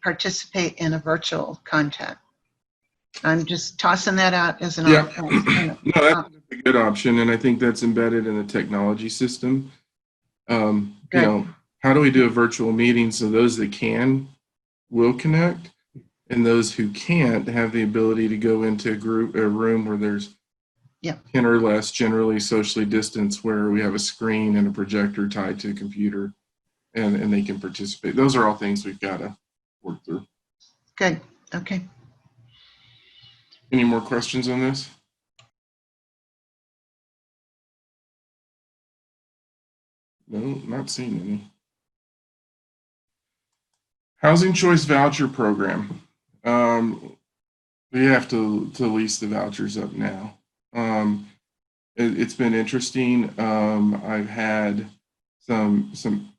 participate in a virtual contact. I'm just tossing that out as an option. No, that's a good option, and I think that's embedded in the technology system. How do we do a virtual meeting so those that can will connect, and those who can't have the ability to go into a room where there's 10 or less, generally socially distanced, where we have a screen and a projector tied to a computer, and they can participate. Those are all things we've got to work through. Good. Okay. Any more questions on this? No, not seeing any. Housing Choice Voucher Program. We have to lease the vouchers up now. It's been interesting. I've had some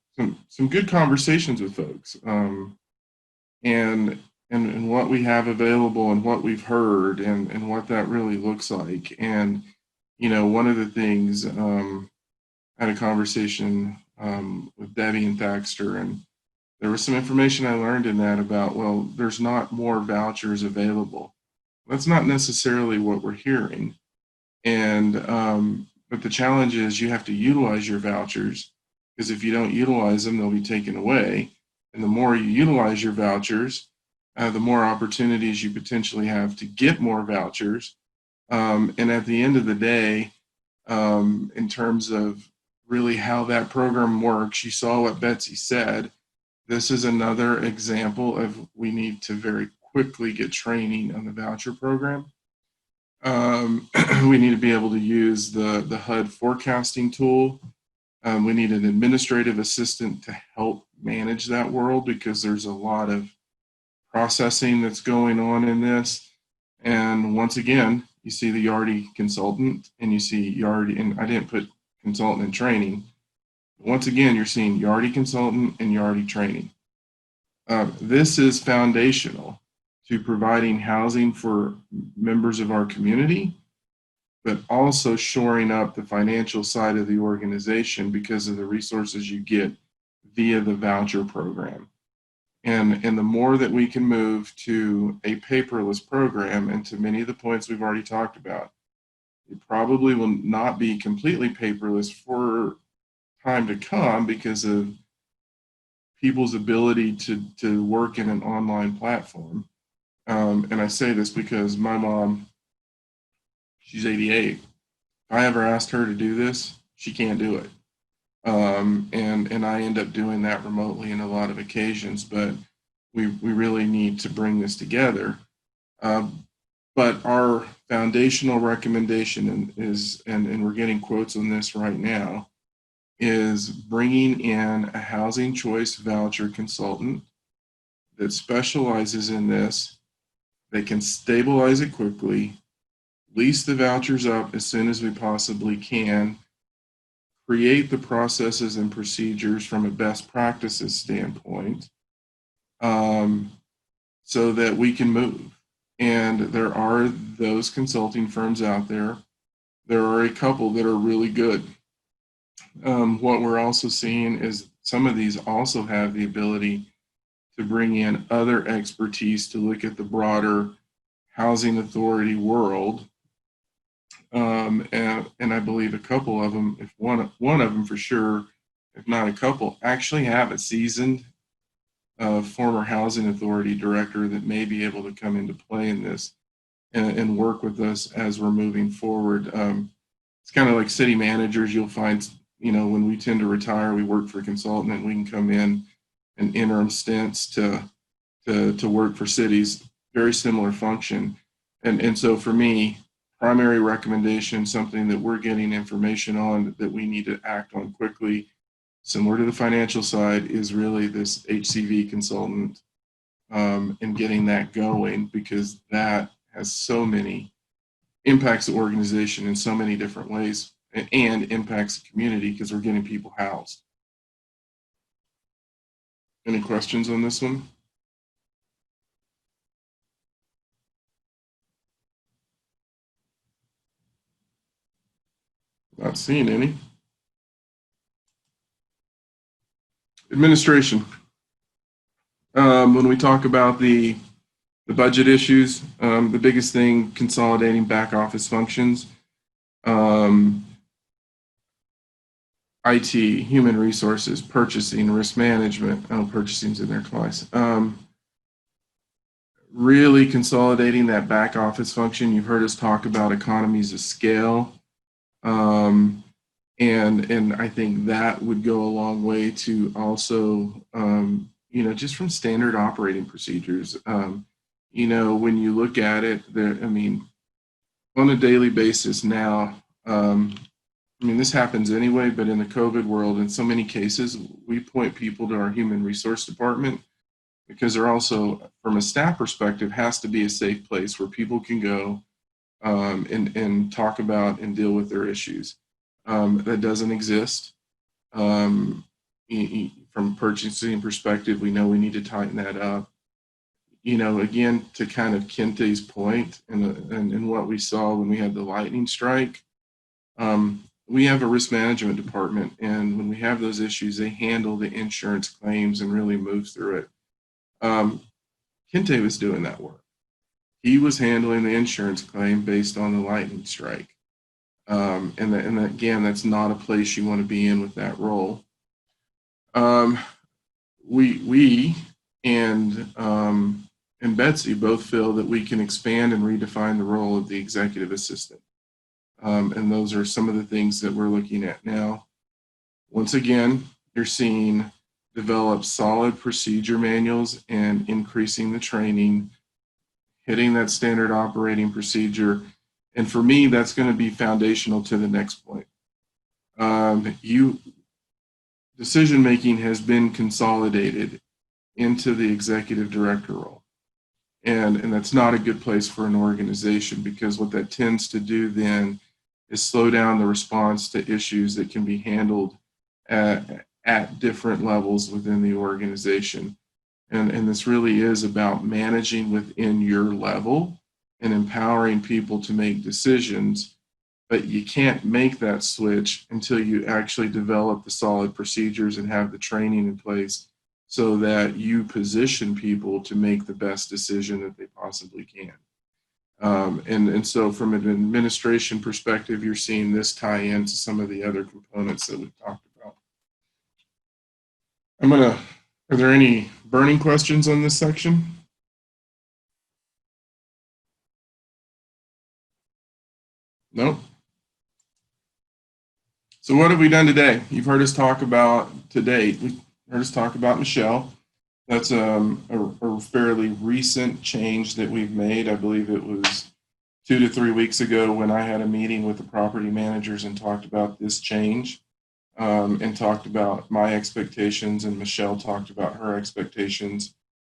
good conversations with folks, and what we have available and what we've heard and what that really looks like. And one of the things, I had a conversation with Debbie and Thaxter, and there was some information I learned in that about, well, there's not more vouchers available. That's not necessarily what we're hearing. And but the challenge is you have to utilize your vouchers, because if you don't utilize them, they'll be taken away. And the more you utilize your vouchers, the more opportunities you potentially have to get more vouchers. And at the end of the day, in terms of really how that program works, you saw what Betsy said. This is another example of we need to very quickly get training on the voucher program. We need to be able to use the HUD forecasting tool. We need an administrative assistant to help manage that world, because there's a lot of processing that's going on in this. And once again, you see the Yardi consultant, and you see Yardi, and I didn't put consultant in training. Once again, you're seeing Yardi consultant and Yardi training. This is foundational to providing housing for members of our community, but also shoring up the financial side of the organization because of the resources you get via the voucher program. And the more that we can move to a paperless program, and to many of the points we've already talked about, it probably will not be completely paperless for time to come because of people's ability to work in an online platform. And I say this because my mom, she's 88. If I ever asked her to do this, she can't do it. And I end up doing that remotely in a lot of occasions, but we really need to bring this together. But our foundational recommendation is, and we're getting quotes on this right now, is bringing in a housing choice voucher consultant that specializes in this. They can stabilize it quickly, lease the vouchers up as soon as we possibly can, create the processes and procedures from a best practices standpoint, so that we can move. And there are those consulting firms out there. There are a couple that are really good. What we're also seeing is some of these also have the ability to bring in other expertise to look at the broader housing authority world. And I believe a couple of them, if one of them for sure, if not a couple, actually have a seasoned former housing authority director that may be able to come into play in this and work with us as we're moving forward. It's kind of like city managers. You'll find, when we tend to retire, we work for a consultant and we can come in and interim stints to work for cities. Very similar function. And so for me, primary recommendation, something that we're getting information on that we need to act on quickly, similar to the financial side, is really this HCV consultant, and getting that going, because that has so many impacts the organization in so many different ways, and impacts the community because we're getting people housed. Any questions on this one? Not seeing any. Administration. When we talk about the budget issues, the biggest thing, consolidating back office functions, IT, human resources, purchasing, risk management. Purchasing's in there twice. Really consolidating that back office function. You've heard us talk about economies of scale. And I think that would go a long way to also, just from standard operating procedures. When you look at it, on a daily basis now, this happens anyway, but in the COVID world, in so many cases, we point people to our human resource department because they're also, from a staff perspective, has to be a safe place where people can go and talk about and deal with their issues. That doesn't exist. From purchasing perspective, we know we need to tighten that up. Again, to kind of Kente's point and what we saw when we had the lightning strike, we have a risk management department, and when we have those issues, they handle the insurance claims and really move through it. Kente was doing that work. He was handling the insurance claim based on the lightning strike. And again, that's not a place you want to be in with that role. We and Betsy both feel that we can expand and redefine the role of the executive assistant. And those are some of the things that we're looking at now. Once again, you're seeing develop solid procedure manuals and increasing the training, hitting that standard operating procedure. And for me, that's going to be foundational to the next point. Decision-making has been consolidated into the executive director role. And that's not a good place for an organization, because what that tends to do then is slow down the response to issues that can be handled at different levels within the organization. And this really is about managing within your level and empowering people to make decisions but you can't make that switch until you actually develop the solid procedures and have the training in place so that you position people to make the best decision that they possibly can. And so from an administration perspective, you're seeing this tie into some of the other components that we've talked about. Are there any burning questions on this section? Nope. So what have we done today? You've heard us talk about today. We heard us talk about Michelle. That's a fairly recent change that we've made. I believe it was 2 to 3 weeks ago when I had a meeting with the property managers and talked about this change, and talked about my expectations, and Michelle talked about her expectations,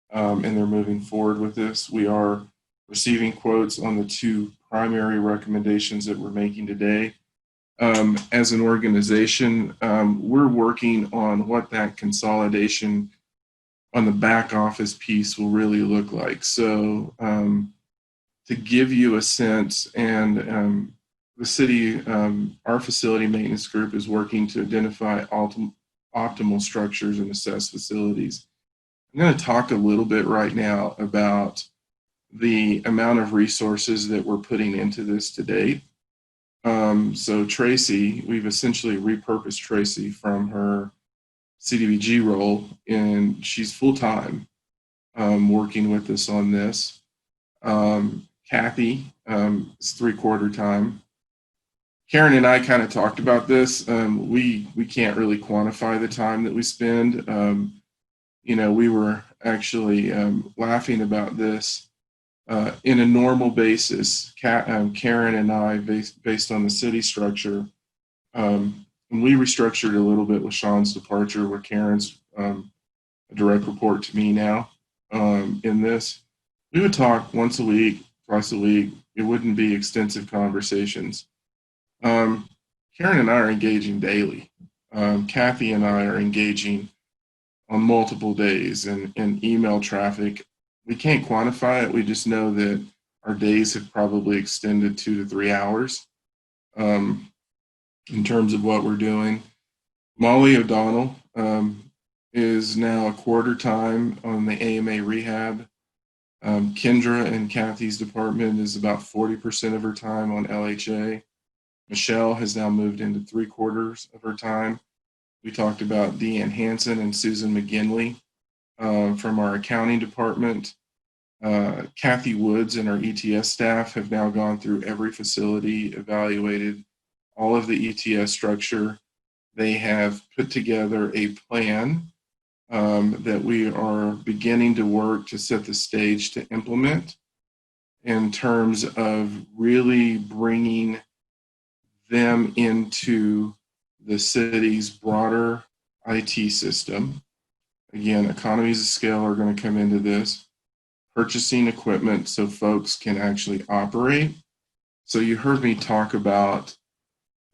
and they're moving forward with this. We are receiving quotes on the 2 primary recommendations that we're making today. As an organization, we're working on what that consolidation on the back office piece will really look like. So to give you a sense, and the city, our facility maintenance group is working to identify optimal structures and assess facilities. I'm going to talk a little bit right now about the amount of resources that we're putting into this to date. So Tracy, we've essentially repurposed Tracy from her CDBG role, and she's full-time working with us on this. Kathy is 3/4 time. Karen and I kind of talked about this. We can't really quantify the time that we spend. We were actually laughing about this. In a normal basis, Karen and I, based on the city structure, and we restructured a little bit with Sean's departure, where Karen's a direct report to me now in this. We would talk once a week, twice a week. It wouldn't be extensive conversations. Karen and I are engaging daily. Kathy and I are engaging on multiple days, and email traffic. We can't quantify it. We just know that our days have probably extended 2 to 3 hours in terms of what we're doing. Molly O'Donnell is now 1/4 time on the AMA rehab. Kendra and Kathy's department is about 40% of her time on LHA. Michelle has now moved into 3/4 of her time. We talked about Deanne Hansen and Susan McGinley from our accounting department. Kathy Woods and our ETS staff have now gone through every facility, evaluated all of the ETS structure. They have put together a plan that we are beginning to work to set the stage to implement in terms of really bringing them into the city's broader IT system. Again, economies of scale are going to come into this. Purchasing equipment so folks can actually operate. So you heard me talk about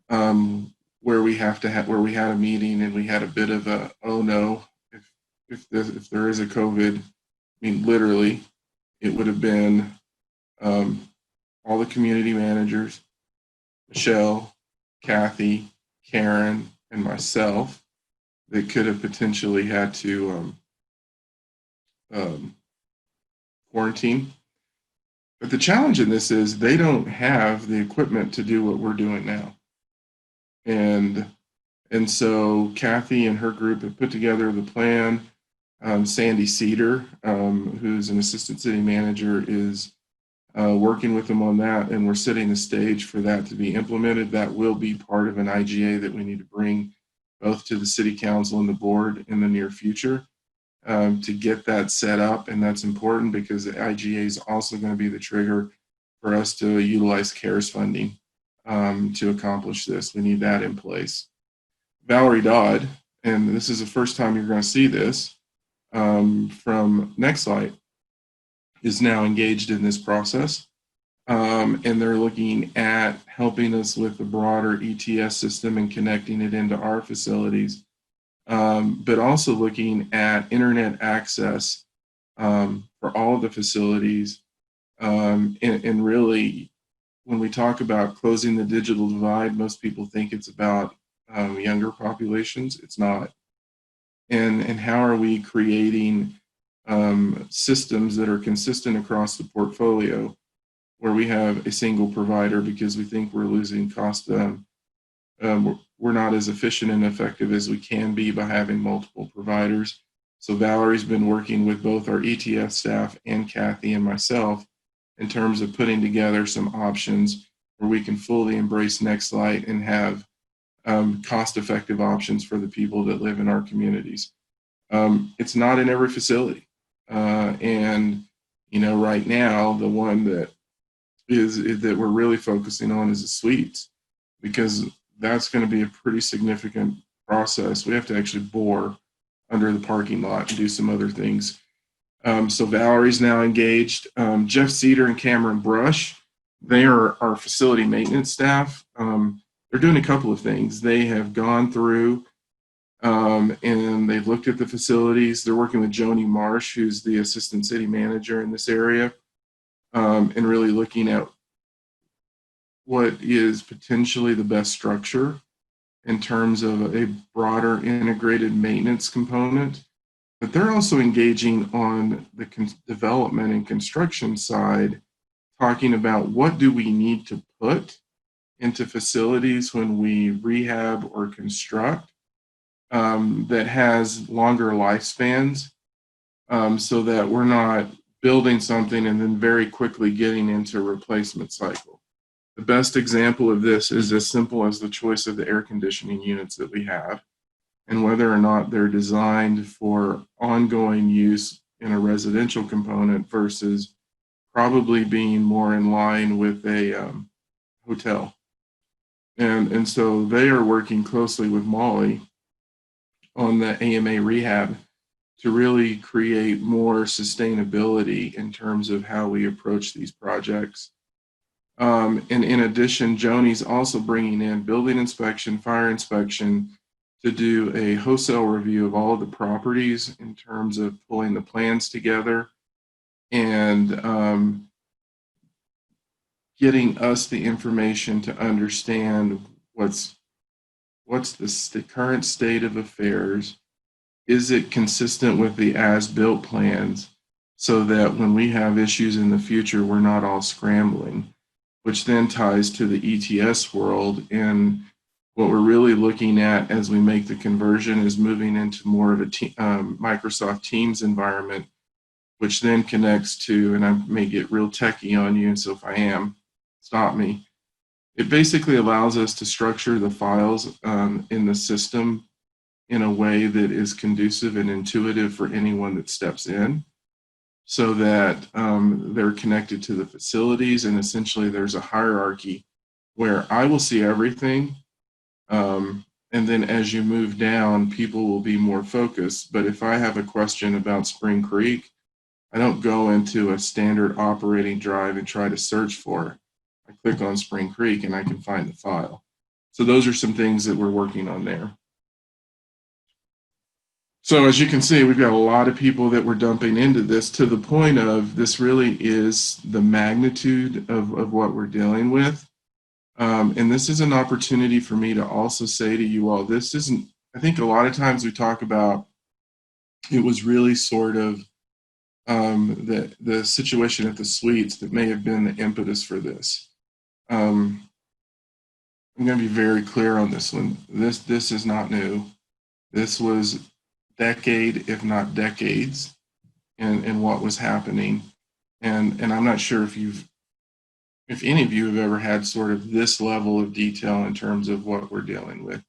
where we had a meeting and we had a bit of a, oh no, if there is a COVID, I mean, literally, it would have been all the community managers, Michelle, Kathy, Karen, and myself that could have potentially had to quarantine. But the challenge in this is they don't have the equipment to do what we're doing now. And so Kathy and her group have put together the plan. Sandy Cedar, who's an assistant city manager, is working with them on that, and we're setting the stage for that to be implemented. That will be part of an IGA that we need to bring both to the city council and the board in the near future to get that set up. And that's important because the IGA is also going to be the trigger for us to utilize CARES funding to accomplish this. We need that in place. Valerie Dodd, and this is the first time you're going to see this from Nextlight, is now engaged in this process. And they're looking at helping us with the broader ETS system and connecting it into our facilities, but also looking at internet access for all of the facilities, and really when we talk about closing the digital divide, most people think it's about younger populations. It's not. And how are we creating systems that are consistent across the portfolio where we have a single provider because we think we're losing cost. We're not as efficient and effective as we can be by having multiple providers. So Valerie's been working with both our ETF staff and Kathy and myself in terms of putting together some options where we can fully embrace Nextlight and have cost-effective options for the people that live in our communities. It's not in every facility. And, you know, right now, the one that that we're really focusing on is the suites, because that's going to be a pretty significant process. We have to actually bore under the parking lot and do some other things. So Valerie's now engaged. Jeff Cedar and Cameron Brush, they are our facility maintenance staff. They're doing a couple of things. They have gone through and they've looked at the facilities. They're working with Joni Marsh, who's the assistant city manager in this area, and really looking at what is potentially the best structure in terms of a broader integrated maintenance component. But they're also engaging on the development and construction side, talking about what do we need to put into facilities when we rehab or construct that has longer lifespans, so that we're not building something and then very quickly getting into a replacement cycle. The best example of this is as simple as the choice of the air conditioning units that we have and whether or not they're designed for ongoing use in a residential component versus probably being more in line with a hotel. And so they are working closely with Molly on the AMA rehab to really create more sustainability in terms of how we approach these projects. And in addition, Joni's also bringing in building inspection, fire inspection to do a wholesale review of all of the properties in terms of pulling the plans together and getting us the information to understand what's the current state of affairs. Is it consistent with the as-built plans so that when we have issues in the future, we're not all scrambling, which then ties to the ETS world. And what we're really looking at as we make the conversion is moving into more of a Microsoft Teams environment, which then connects to, and I may get real techie on you, and so if I am, stop me. It basically allows us to structure the files in the system in a way that is conducive and intuitive for anyone that steps in, so that they're connected to the facilities, and essentially there's a hierarchy where I will see everything, and then as you move down, people will be more focused. But if I have a question about Spring Creek, I don't go into a standard operating drive and try to search for it. I click on Spring Creek and I can find the file. So those are some things that we're working on there. So as you can see, we've got a lot of people that we're dumping into this, to the point of this really is the magnitude of what we're dealing with. And this is an opportunity for me to also say to you all, this isn't, I think a lot of times we talk about, it was really sort of the situation at the suites that may have been the impetus for this. I'm going to be very clear on this one. This is not new. This was decade, if not decades, in what was happening. And I'm not sure if any of you have ever had sort of this level of detail in terms of what we're dealing with.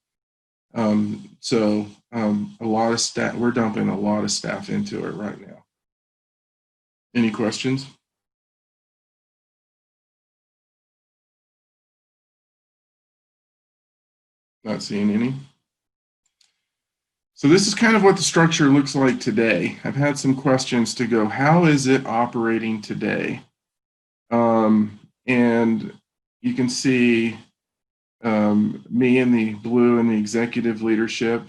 So a lot of staff, we're dumping a lot of staff into it right now. Any questions? Not seeing any. So this is kind of what the structure looks like today. I've had some questions to go, how is it operating today? And you can see me in the blue in the executive leadership.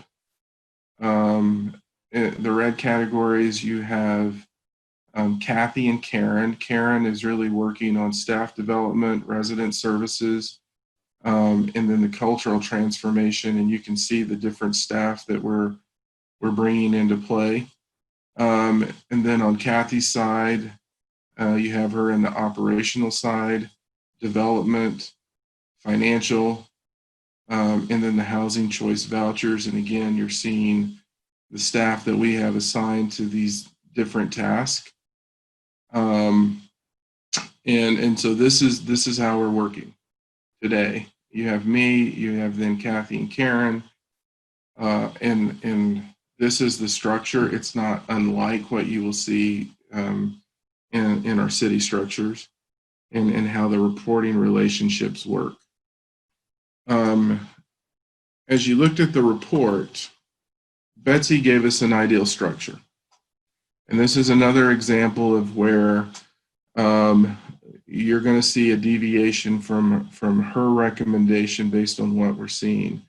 The red categories, you have Kathy and Karen. Karen is really working on staff development, resident services, and then the cultural transformation. And you can see the different staff that we're bringing into play. And then on Kathy's side, you have her in the operational side, development, financial, and then the housing choice vouchers. And again, you're seeing the staff that we have assigned to these different tasks. And so this is how we're working today. You have me, you have then Kathy and Karen, and this is the structure. It's not unlike what you will see in our city structures and how the reporting relationships work. As you looked at the report, Betsy gave us an ideal structure. And this is another example of where you're going to see a deviation from her recommendation based on what we're seeing.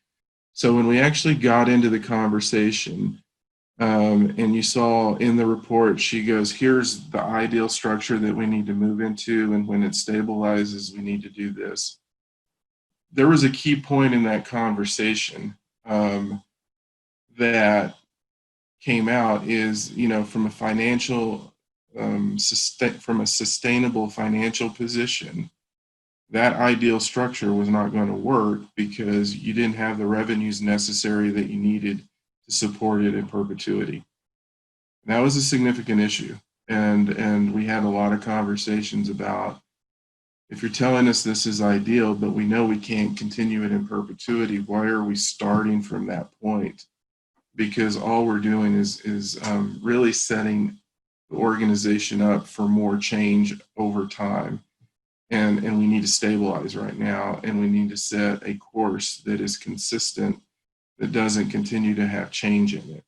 So when we actually got into the conversation, and you saw in the report, she goes, here's the ideal structure that we need to move into, and when it stabilizes, we need to do this. There was a key point in that conversation that came out is, from a financial, from a sustainable financial position, that ideal structure was not going to work because you didn't have the revenues necessary that you needed to support it in perpetuity. And that was a significant issue. And we had a lot of conversations about, if you're telling us this is ideal, but we know we can't continue it in perpetuity, why are we starting from that point? Because all we're doing is really setting the organization up for more change over time. And we need to stabilize right now, and we need to set a course that is consistent, that doesn't continue to have change in it.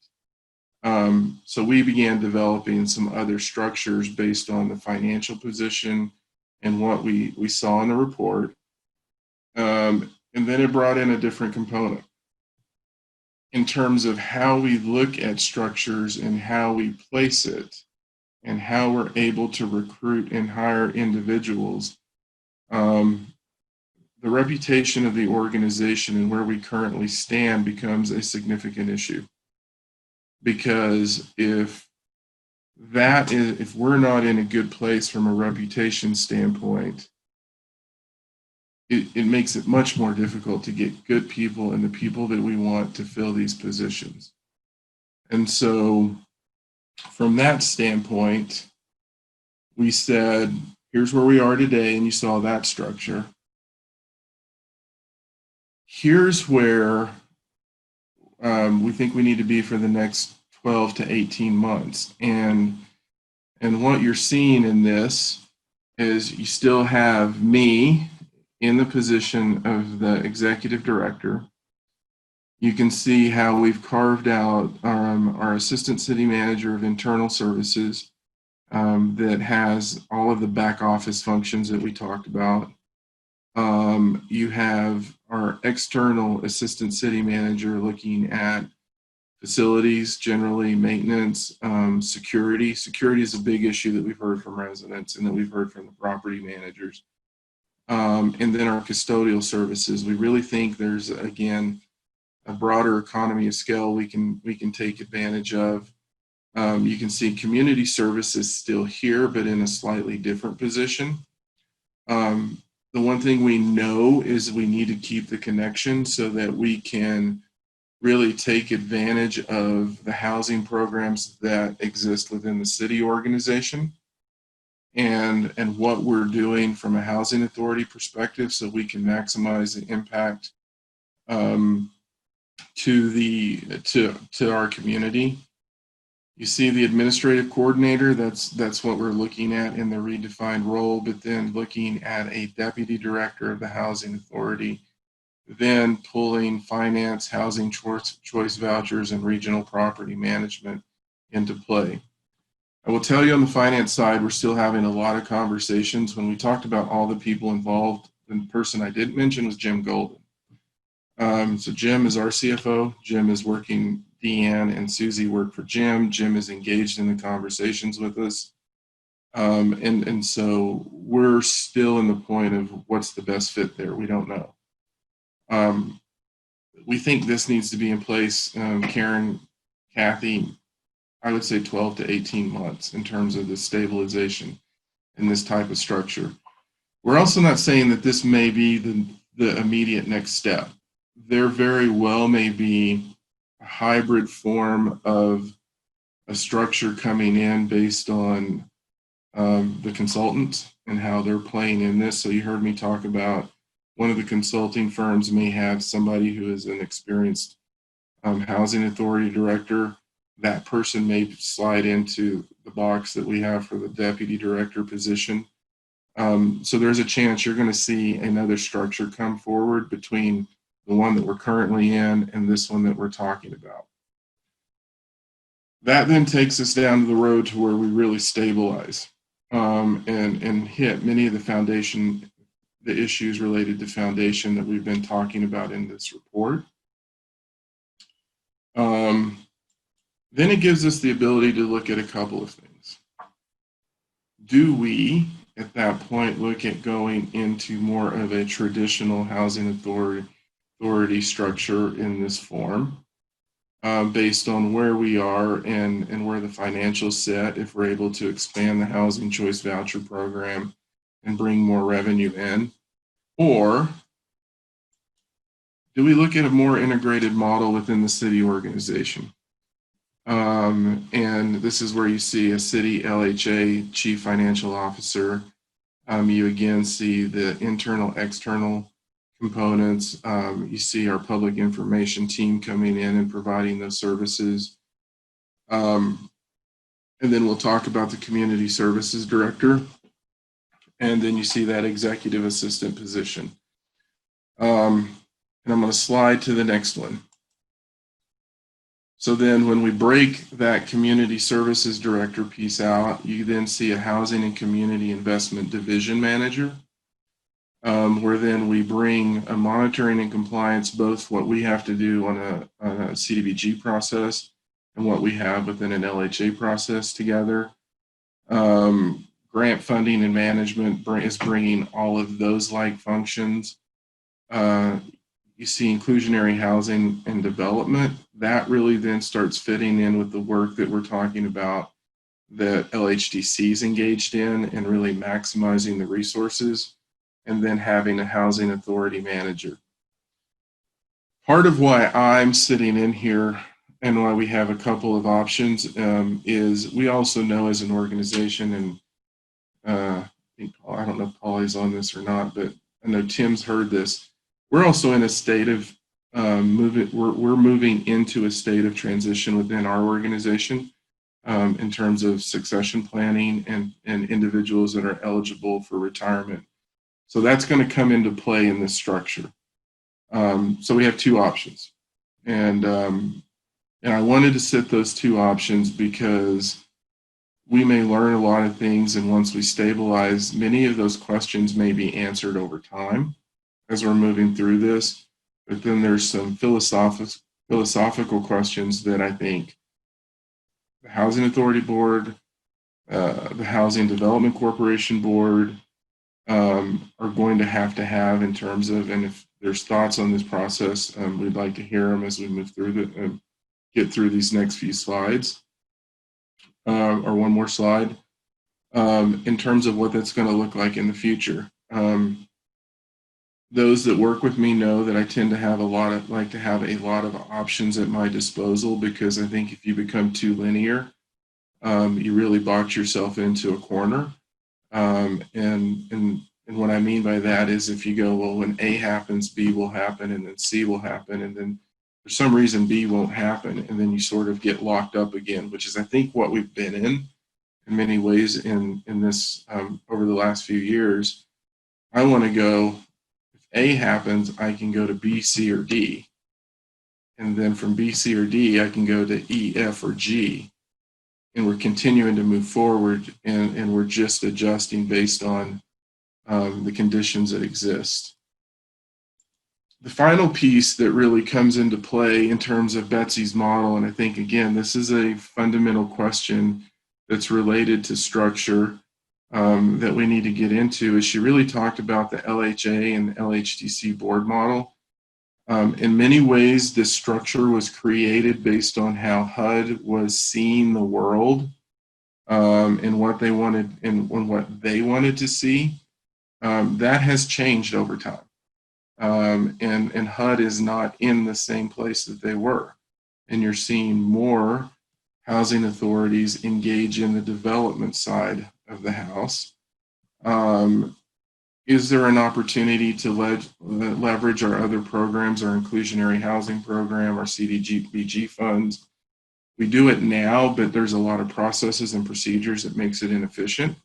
So we began developing some other structures based on the financial position and what we saw in the report. And then it brought in a different component in terms of how we look at structures and how we place it and how we're able to recruit and hire individuals. The reputation of the organization and where we currently stand becomes a significant issue. Because if we're not in a good place from a reputation standpoint, it makes it much more difficult to get good people and the people that we want to fill these positions. And so from that standpoint, we said, here's where we are today, and you saw that structure. Here's where we think we need to be for the next 12 to 18 months. And what you're seeing in this is you still have me in the position of the executive director. You can see how we've carved out our assistant city manager of internal services that has all of the back office functions that we talked about. You have our external assistant city manager looking at facilities, generally maintenance, security. Security is a big issue that we've heard from residents and that we've heard from the property managers. And then our custodial services. We really think there's, again, a broader economy of scale we can take advantage of. You can see community services still here, but in a slightly different position. The one thing we know is we need to keep the connection so that we can really take advantage of the housing programs that exist within the city organization and what we're doing from a housing authority perspective so we can maximize the impact to our community. You see the administrative coordinator, that's what we're looking at in the redefined role, but then looking at a deputy director of the housing authority, then pulling finance, housing choice vouchers, and regional property management into play. I will tell you on the finance side, we're still having a lot of conversations. When we talked about all the people involved, the person I didn't mention was Jim Golden. So Jim is our CFO. Jim is working, Deanne and Susie work for Jim. Jim is engaged in the conversations with us. And so we're still in the point of what's the best fit there. We don't know. We think this needs to be in place, Karen, Kathy, I would say 12 to 18 months in terms of the stabilization in this type of structure. We're also not saying that this may be the immediate next step. There very well may be a hybrid form of a structure coming in based on the consultants and how they're playing in this. So you heard me talk about one of the consulting firms may have somebody who is an experienced housing authority director. That person may slide into the box that we have for the deputy director position. So there's a chance you're going to see another structure come forward between the one that we're currently in and this one that we're talking about. That then takes us down to the road to where we really stabilize and hit many of the issues related to foundation that we've been talking about in this report. Then it gives us the ability to look at a couple of things. Do we, at that point, look at going into more of a traditional housing authority structure in this form, based on where we are and where the financials sit, if we're able to expand the housing choice voucher program and bring more revenue in? Or do we look at a more integrated model within the city organization? And this is where you see a city LHA chief financial officer. You again see the internal, external components. You see our public information team coming in and providing those services. And then we'll talk about the community services director. And then you see that executive assistant position. And I'm going to slide to the next one. So then when we break that community services director piece out, you then see a housing and community investment division manager, where then we bring a monitoring and compliance, both what we have to do on a CDBG process and what we have within an LHA process together. Grant funding and management is bringing all of those like functions. You see inclusionary housing and development. That really then starts fitting in with the work that we're talking about that LHDC is engaged in and really maximizing the resources, and then having a housing authority manager. Part of why I'm sitting in here and why we have a couple of options is we also know as an organization, and I don't know if Polly's on this or not, but I know Tim's heard this. We're also in a state of we're moving into a state of transition within our organization in terms of succession planning and individuals that are eligible for retirement. So that's going to come into play in this structure. So we have two options, and I wanted to set those two options because we may learn a lot of things, and once we stabilize, many of those questions may be answered over time as we're moving through this. But then there's some philosophical questions that I think the Housing Authority Board, the Housing Development Corporation Board are going to have in terms of, and if there's thoughts on this process, we'd like to hear them as we move through get through these next few slides, or one more slide, in terms of what that's going to look like in the future. Those that work with me know that I tend to like to have a lot of options at my disposal, because I think if you become too linear, you really box yourself into a corner. And what I mean by that is if you go, well, when A happens, B will happen, and then C will happen, and then for some reason B won't happen, and then you sort of get locked up again, which is I think what we've been in many ways in this over the last few years. I want to go, A happens, I can go to B, C, or D. And then from B, C, or D, I can go to E, F, or G. And we're continuing to move forward, and we're just adjusting based on the conditions that exist. The final piece that really comes into play in terms of Betsy's model, and I think, again, this is a fundamental question that's related to structure, that we need to get into is she really talked about the LHA and LHDC board model. In many ways, this structure was created based on how HUD was seeing the world and what they wanted to see. That has changed over time. And HUD is not in the same place that they were. And you're seeing more housing authorities engage in the development side of the house. Is there an opportunity to leverage our other programs, our inclusionary housing program, our CDBG funds? We do it now, but there's a lot of processes and procedures that makes it inefficient.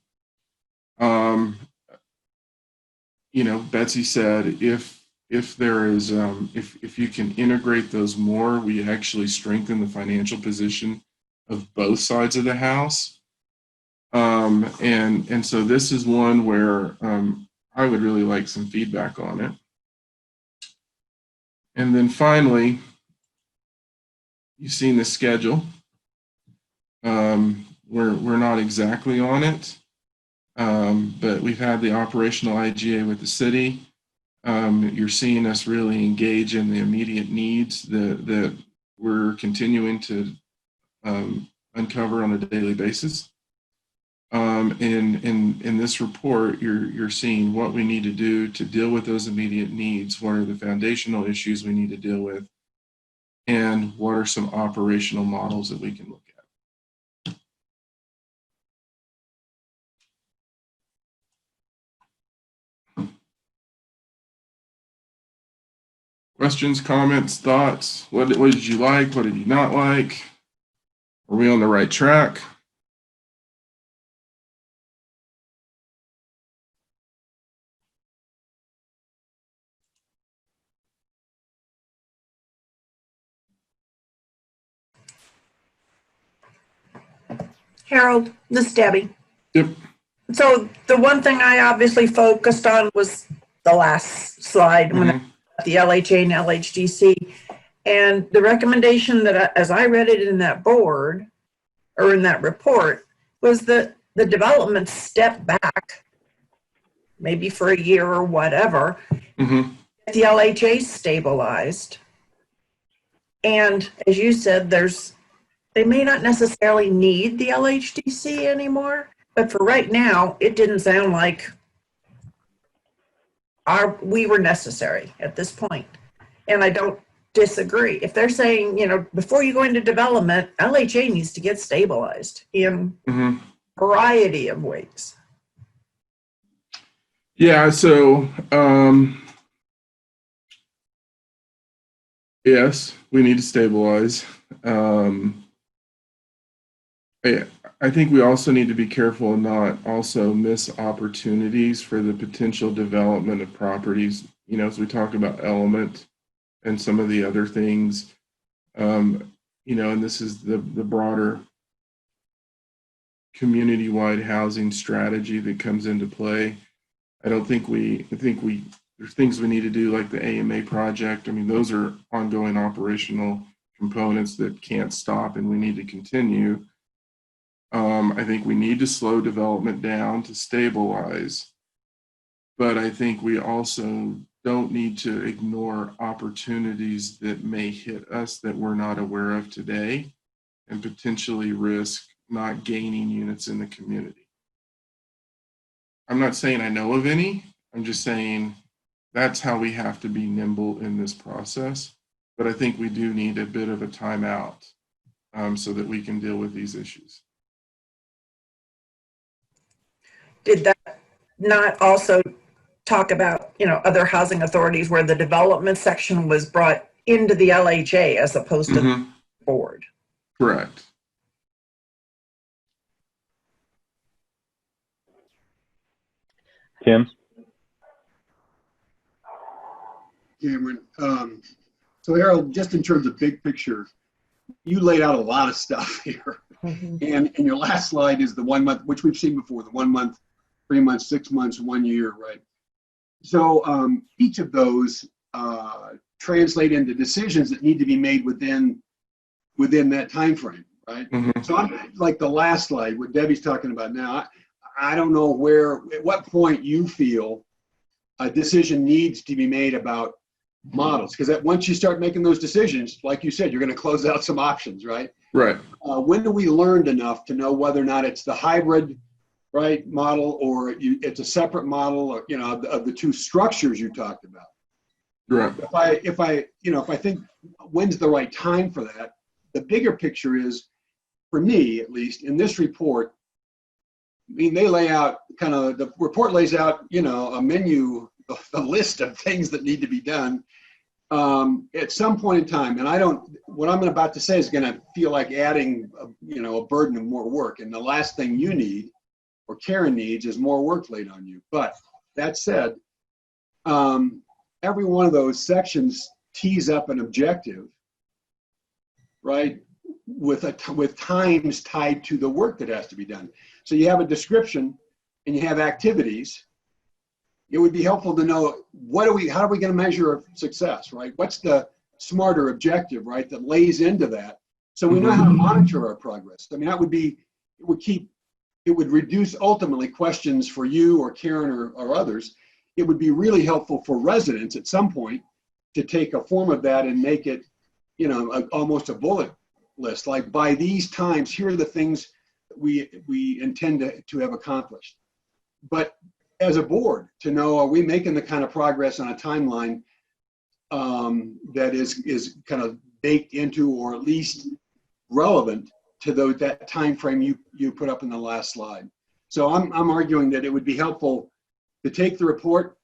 You know, Betsy said, if there is, if you can integrate those more, we actually strengthen the financial position of both sides of the house. And so this is one where I would really like some feedback on it. And then finally, you've seen the schedule. We're not exactly on it, but we've had the operational IGA with the city. You're seeing us really engage in the immediate needs that we're continuing to uncover on a daily basis. In this report, you're seeing what we need to do to deal with those immediate needs, what are the foundational issues we need to deal with, and what are some operational models that we can look at. Questions, comments, thoughts? What did you like? What did you not like? Are we on the right track? Harold, this is Debbie. Yep. So the one thing I obviously focused on was the last slide, when the LHA and LHDC. And the recommendation that, as I read it in that board, or in that report, was that the development step back, maybe for a year or whatever, the LHA stabilized. And as you said, they may not necessarily need the LHDC anymore, but for right now, it didn't sound like we were necessary at this point. And I don't disagree. If they're saying, you know, before you go into development, LHA needs to get stabilized in a variety of ways. Yeah, so yes, we need to stabilize. I think we also need to be careful and not also miss opportunities for the potential development of properties. You know, as we talk about element and some of the other things, you know, and this is the broader community-wide housing strategy that comes into play. I think there's things we need to do, like the AMA project. I mean, those are ongoing operational components that can't stop, and we need to continue. I think we need to slow development down to stabilize, but I think we also don't need to ignore opportunities that may hit us that we're not aware of today and potentially risk not gaining units in the community. I'm not saying I know of any. I'm just saying that's how we have to be nimble in this process. But I think we do need a bit of a timeout so that we can deal with these issues. Did that not also talk about, you know, other housing authorities where the development section was brought into the LHA as opposed to the board? Correct. Tim? Cameron, so Harold, just in terms of big picture, you laid out a lot of stuff here. And your last slide is the 1 month, which we've seen before, the 1 month, 3 months, 6 months, 1 year, right? So each of those translate into decisions that need to be made within that time frame, right? So I'm like the last slide, what Debbie's talking about now. I don't know at what point you feel a decision needs to be made about models, because once you start making those decisions, like you said, you're going to close out some options, right? Right. When do we learn enough to know whether or not it's the hybrid, right, model, or it's a separate model, or, you know, of the two structures you talked about? Right. If I think when's the right time for that, the bigger picture is, for me at least, in this report, I mean, they lay out the report lays out, you know, a menu, the list of things that need to be done at some point in time. And what I'm about to say is going to feel like adding, a burden of more work. And the last thing you need, or Karen needs, is more work laid on you. But that said, every one of those sections tees up an objective, right? With times tied to the work that has to be done. So you have a description and you have activities. It would be helpful to know how are we going to measure success, right? What's the smarter objective, right, that lays into that, so we know how to monitor our progress. I mean, it would reduce ultimately questions for you or Karen or others. It would be really helpful for residents at some point to take a form of that and make it, almost a bullet list. Like, by these times, here are the things that we intend to have accomplished. But as a board, to know, are we making the kind of progress on a timeline that is kind of baked into, or at least relevant to that time frame you put up in the last slide. So I'm arguing that it would be helpful to take the report,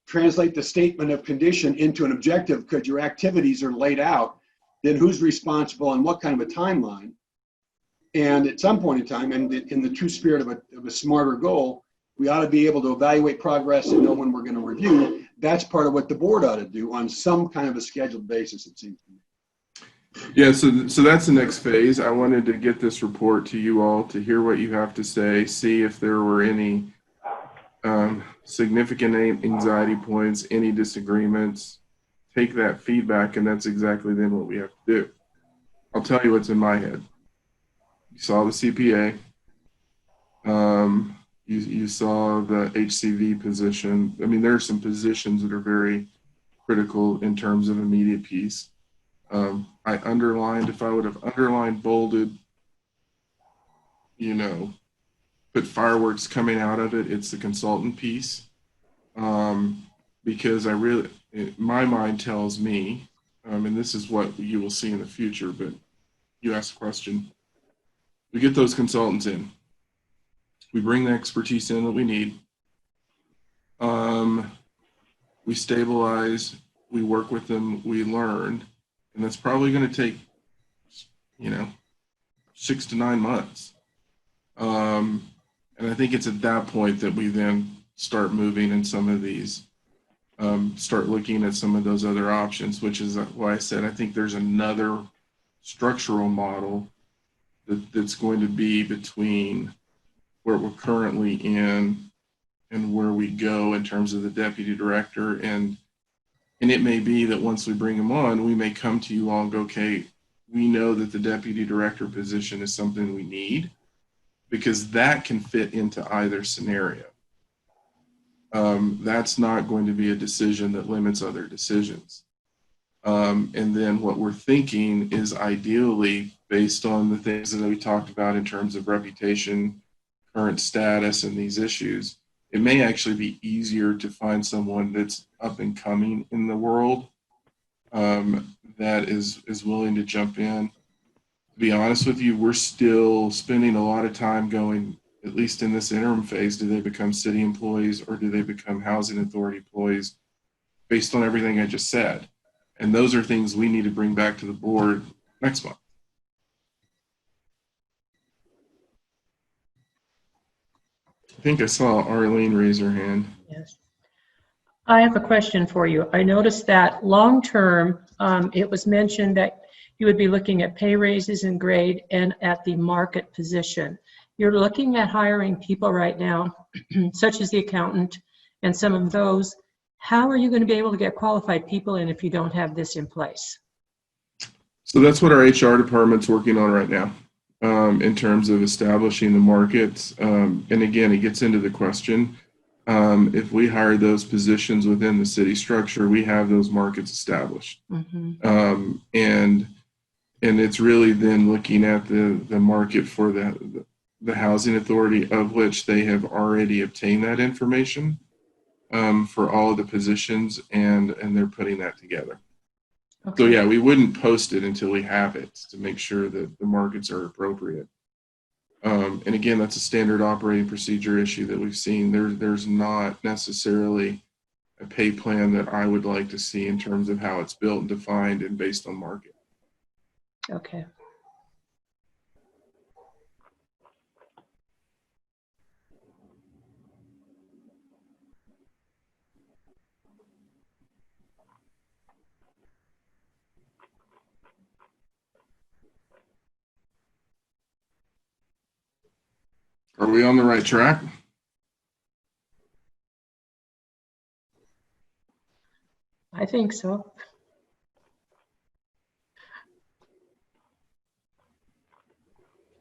translate the statement of condition into an objective, because your activities are laid out, then who's responsible and what kind of a timeline. And at some point in time, and in the true spirit of a smarter goal, we ought to be able to evaluate progress and know when we're going to review. That's part of what the board ought to do on some kind of a scheduled basis, it seems to me. Yeah, so that's the next phase. I wanted to get this report to you all to hear what you have to say, see if there were any significant anxiety points, any disagreements. Take that feedback, and that's exactly then what we have to do. I'll tell you what's in my head. You saw the CPA. You saw the HCV position. I mean, there are some positions that are very critical in terms of immediate piece. I underlined, if I would have underlined, bolded, put fireworks coming out of it, it's the consultant piece. Because my mind tells me, and this is what you will see in the future, but you asked a question. We get those consultants in. We bring the expertise in that we need. We stabilize, we work with them, we learn, and that's probably going to take, 6 to 9 months. And I think it's at that point that we then start moving in some of these, start looking at some of those other options, which is why I said I think there's another structural model that's going to be between where we're currently in and where we go in terms of the deputy director. And it may be that once we bring them on, we may come to you all and go, okay, we know that the deputy director position is something we need, because that can fit into either scenario. That's not going to be a decision that limits other decisions. And then what we're thinking is, ideally, based on the things that we talked about in terms of reputation, current status, and these issues, it may actually be easier to find someone that's up and coming in the world, that is willing to jump in. To be honest with you, we're still spending a lot of time going, at least in this interim phase, do they become city employees or do they become housing authority employees, based on everything I just said. And those are things we need to bring back to the board next month. I think I saw Arlene raise her hand. Yes. I have a question for you. I noticed that long-term, it was mentioned that you would be looking at pay raises in grade and at the market position. You're looking at hiring people right now, such as the accountant and some of those. How are you going to be able to get qualified people in if you don't have this in place? So that's what our HR department's working on right now. in terms of establishing the markets. And again, it gets into the question, if we hire those positions within the city structure, we have those markets established. Mm-hmm. And it's really then looking at the market for the housing authority, of which they have already obtained that information for all of the positions, and they're putting that together. Okay. So yeah, we wouldn't post it until we have it to make sure that the markets are appropriate. And again, that's a standard operating procedure issue that we've seen. There's not necessarily a pay plan that I would like to see in terms of how it's built and defined and based on market. Okay. Are we on the right track? I think so.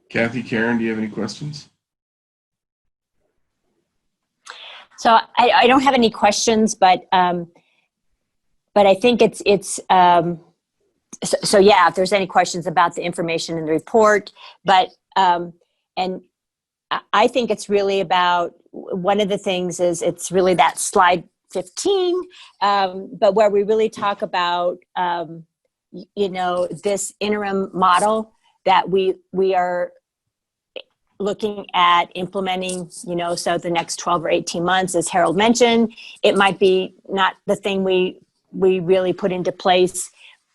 Kathy, Karen, do you have any questions? So I don't have any questions, but I think so yeah, if there's any questions about the information in the report, but and I think it's really about, one of the things is it's really that slide 15, but where we really talk about this interim model that we are looking at implementing, so the next 12 or 18 months, as Harold mentioned, it might be not the thing we really put into place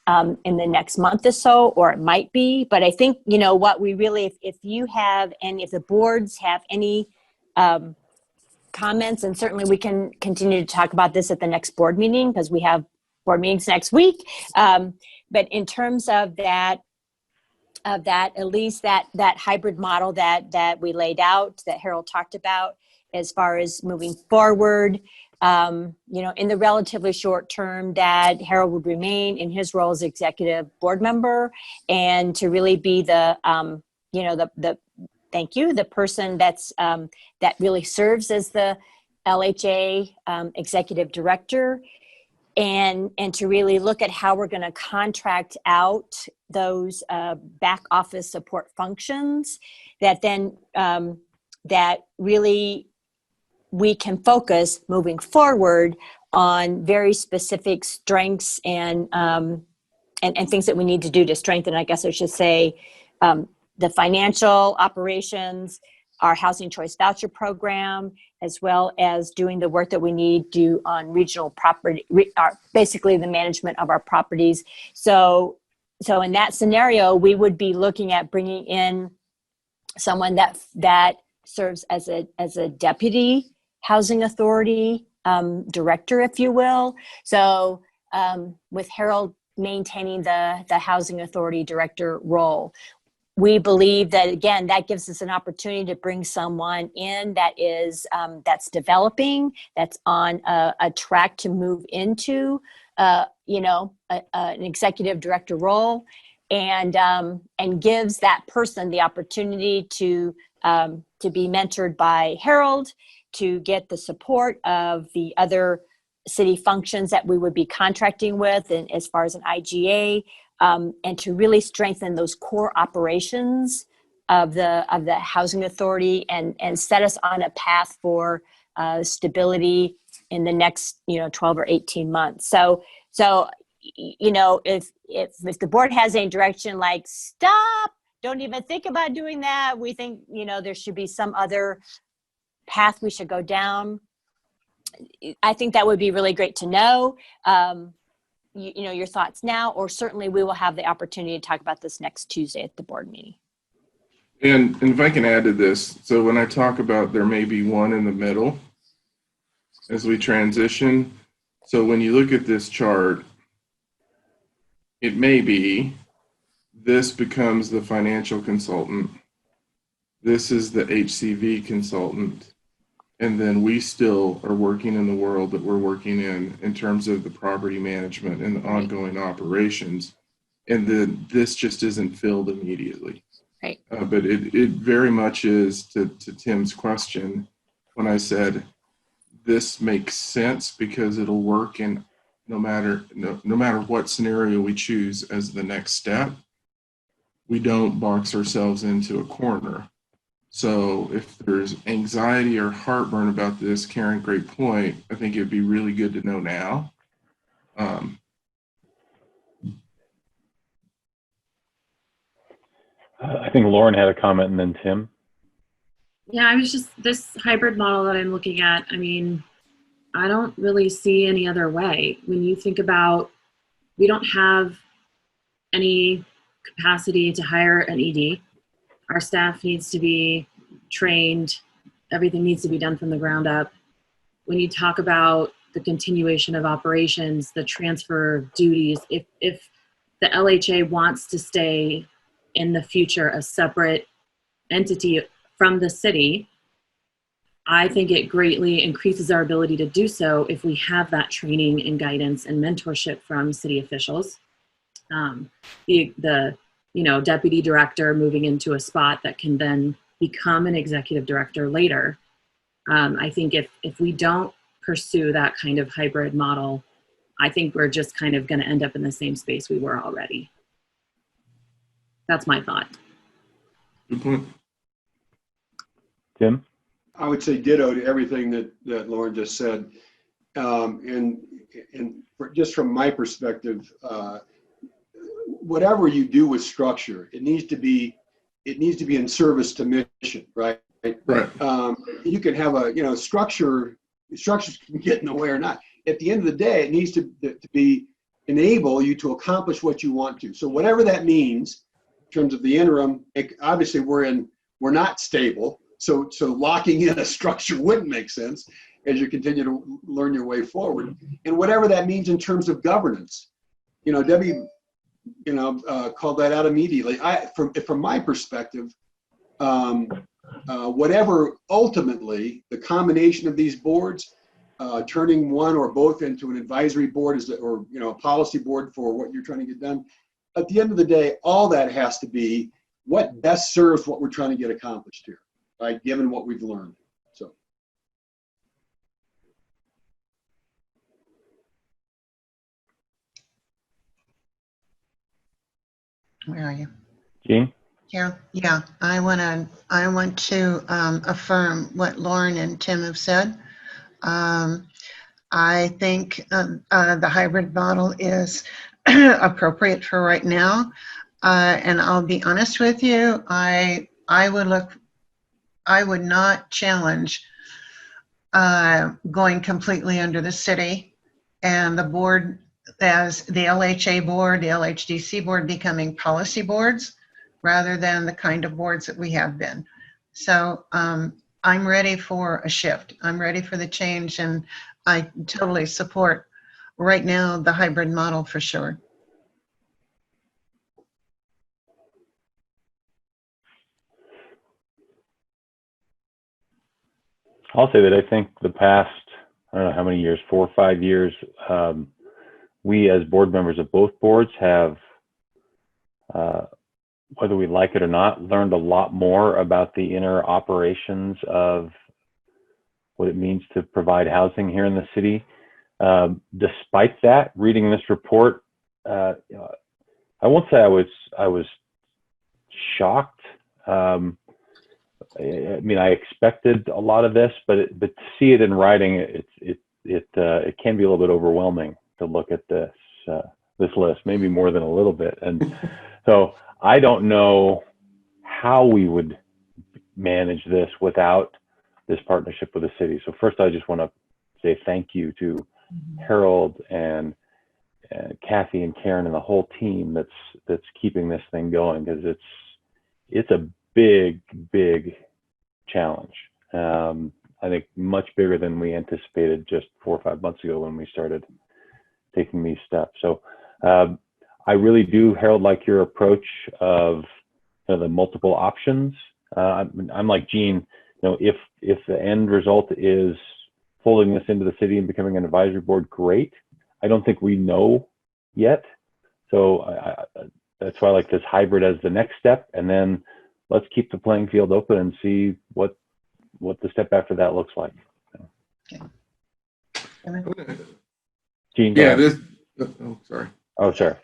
in the next month or so, or it might be, but I think, what we really, if you have, and if the boards have any comments, and certainly we can continue to talk about this at the next board meeting, because we have board meetings next week. But in terms of that, at least that hybrid model that we laid out, that Harold talked about, as far as moving forward, in the relatively short term, that Harold would remain in his role as executive board member, and to really be the person that really serves as the LHA executive director, and to really look at how we're going to contract out those back office support functions, that then that really we can focus moving forward on very specific strengths and things that we need to do to strengthen, I guess I should say, the financial operations, our housing choice voucher program, as well as doing the work that we need to do on regional property, basically the management of our properties. So in that scenario, we would be looking at bringing in someone that serves as a deputy housing authority director, if you will. So with Harold maintaining the housing authority director role, we believe that, again, that gives us an opportunity to bring someone in that is that's developing, that's on a track to move into an executive director role, and gives that person the opportunity to be mentored by Harold, to get the support of the other city functions that we would be contracting with, and as far as an IGA, and to really strengthen those core operations of the housing authority, and set us on a path for stability in the next 12 or 18 months. So if the board has any direction, like, stop, don't even think about doing that, we think there should be some other path we should go down, I think that would be really great to know. Your thoughts now, or certainly we will have the opportunity to talk about this next Tuesday at the board meeting. And if I can add to this, so when I talk about there may be one in the middle as we transition, so when you look at this chart, it may be this becomes the financial consultant, this is the HCV consultant, and then we still are working in the world that we're working in terms of the property management and the ongoing operations. And then this just isn't filled immediately. Right. But it very much is, to Tim's question, when I said this makes sense because it'll work in no matter what scenario we choose as the next step, we don't box ourselves into a corner. So if there's anxiety or heartburn about this, Karen, great point. I think it'd be really good to know now. I think Lauren had a comment, and then Tim. Yeah, I was just, this hybrid model that I'm looking at, I mean, I don't really see any other way. When you think about, we don't have any capacity to hire an ED. Our staff needs to be trained. Everything needs to be done from the ground up. When you talk about the continuation of operations, the transfer of duties, if the LHA wants to stay in the future a separate entity from the city, I think it greatly increases our ability to do so if we have that training and guidance and mentorship from city officials. The deputy director moving into a spot that can then become an executive director later. I think if we don't pursue that kind of hybrid model, I think we're just kind of going to end up in the same space we were already. That's my thought. Good point. Tim? I would say ditto to everything that Lauren just said. And just from my perspective, whatever you do with structure, it needs to be in service to mission, right? Right. You can have structures can get in the way or not. At the end of the day, it needs to enable you to accomplish what you want to. So whatever that means in terms of the interim, obviously we're not stable. So locking in a structure wouldn't make sense as you continue to learn your way forward. And whatever that means in terms of governance, Debbie, called that out immediately. From my perspective, whatever ultimately the combination of these boards, turning one or both into an advisory board or a policy board for what you're trying to get done. At the end of the day, all that has to be what best serves what we're trying to get accomplished here, right? Given what we've learned. So. Where are you? Jean? Yeah. I want to affirm what Lauren and Tim have said. I think the hybrid model is appropriate for right now. And I'll be honest with you, I would not challenge going completely under the city and the board, as the LHA board, the LHDC board, becoming policy boards rather than the kind of boards that we have been. So I'm ready for a shift. I'm ready for the change, and I totally support right now the hybrid model for sure. I'll say that I think the past, I don't know how many years, 4 or 5 years, we as board members of both boards have, whether we like it or not, learned a lot more about the inner operations of what it means to provide housing here in the city. Despite that, reading this report, I won't say I was shocked. I mean, I expected a lot of this, but to see it in writing, it can be a little bit overwhelming to look at this list, maybe more than a little bit. And so I don't know how we would manage this without this partnership with the city. So first, I just want to say thank you to Harold and Kathy and Karen and the whole team that's keeping this thing going, because it's a big challenge. I think much bigger than we anticipated just 4 or 5 months ago when we started taking these steps. So I really do, Harold, like your approach of the multiple options. I'm like Jean, if the end result is folding this into the city and becoming an advisory board, great. I don't think we know yet. So that's why I like this hybrid as the next step. And then let's keep the playing field open and see what the step after that looks like. Gene, go Yeah, ahead. oh, sorry. Oh, sure.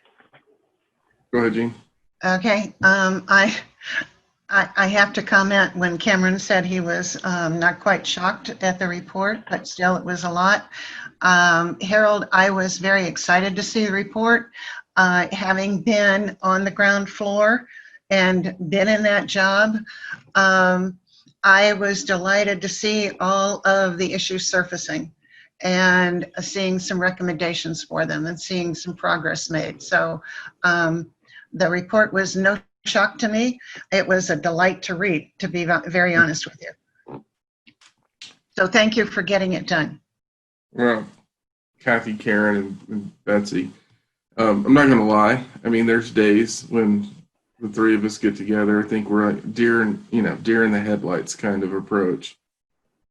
Go ahead, Gene. Okay, I have to comment when Cameron said he was not quite shocked at the report, but still it was a lot. Harold, I was very excited to see the report. Having been on the ground floor and been in that job, I was delighted to see all of the issues surfacing and seeing some recommendations for them and seeing some progress made. So the report was no shock to me. It was a delight to read, to be very honest with you. So thank you for getting it done. Well, Kathy, Karen, and Betsy, I'm not going to lie. I mean, there's days when the three of us get together. I think we're like deer in the headlights kind of approach.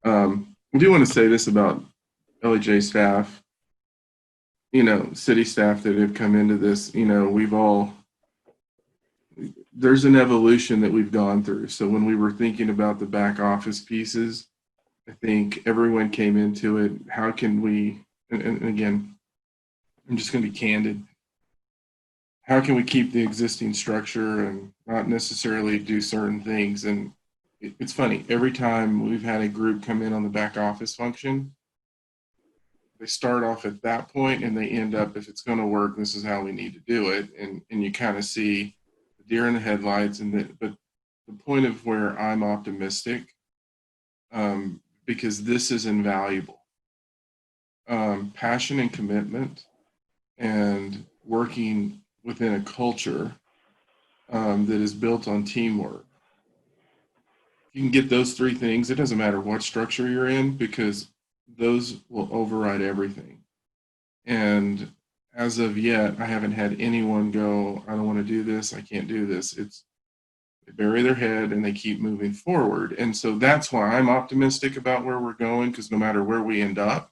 I do want to say this about LHA staff, city staff that have come into this. There's an evolution that we've gone through. So when we were thinking about the back office pieces, I think everyone came into it. How can we, and again, I'm just going to be candid. How can we keep the existing structure and not necessarily do certain things? And it's funny, every time we've had a group come in on the back office function, they start off at that point and they end up, if it's going to work, this is how we need to do it. And you kind of see the deer in the headlights. But the point of where I'm optimistic, because this is invaluable. Passion and commitment and working within a culture that is built on teamwork. You can get those three things. It doesn't matter what structure you're in, because those will override everything. And as of yet, I haven't had anyone go, I don't want to do this, I can't do this. They bury their head and they keep moving forward. And so that's why I'm optimistic about where we're going, because no matter where we end up,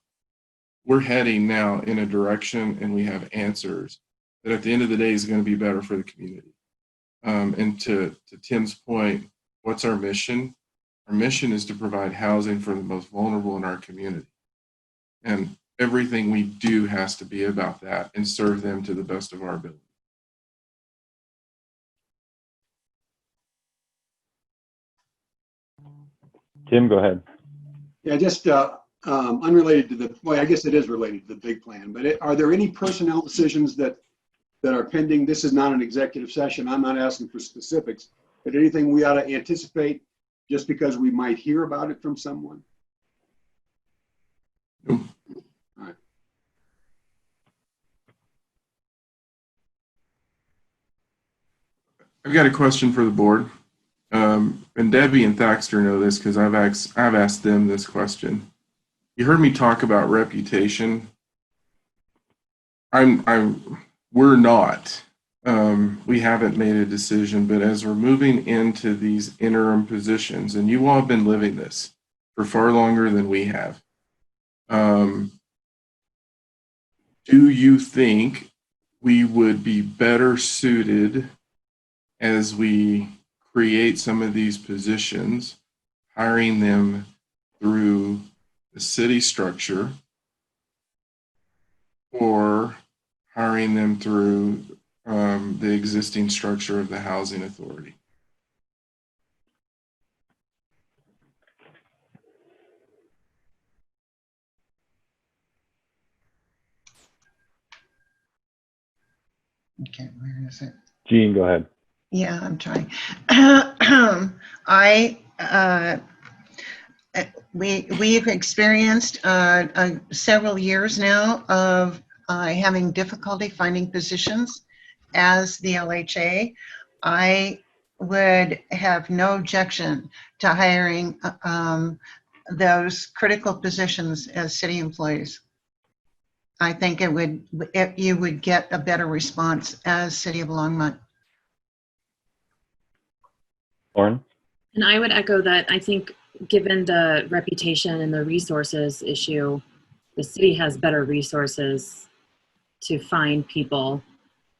we're heading now in a direction and we have answers that at the end of the day is going to be better for the community. And to Tim's point, what's our mission? Our mission is to provide housing for the most vulnerable in our community. And everything we do has to be about that and serve them to the best of our ability. Tim, go ahead. Yeah, just unrelated to I guess it is related to the big plan, but are there any personnel decisions that are pending? This is not an executive session. I'm not asking for specifics, but anything we ought to anticipate just because we might hear about it from someone? No. All right. I've got a question for the board. And Debbie and Thaxter know this because I've asked them this question. You heard me talk about reputation. We're not. We haven't made a decision, but as we're moving into these interim positions, and you all have been living this for far longer than we have, do you think we would be better suited as we create some of these positions, hiring them through the city structure or hiring them through the existing structure of the housing authority? Okay, where is it? Gene, go ahead. Yeah, I'm trying. We've experienced several years now of having difficulty finding positions as the LHA. I would have no objection to hiring those critical positions as city employees. I think you would get a better response as City of Longmont. Lauren? And I would echo that. I think given the reputation and the resources issue, the city has better resources to find people,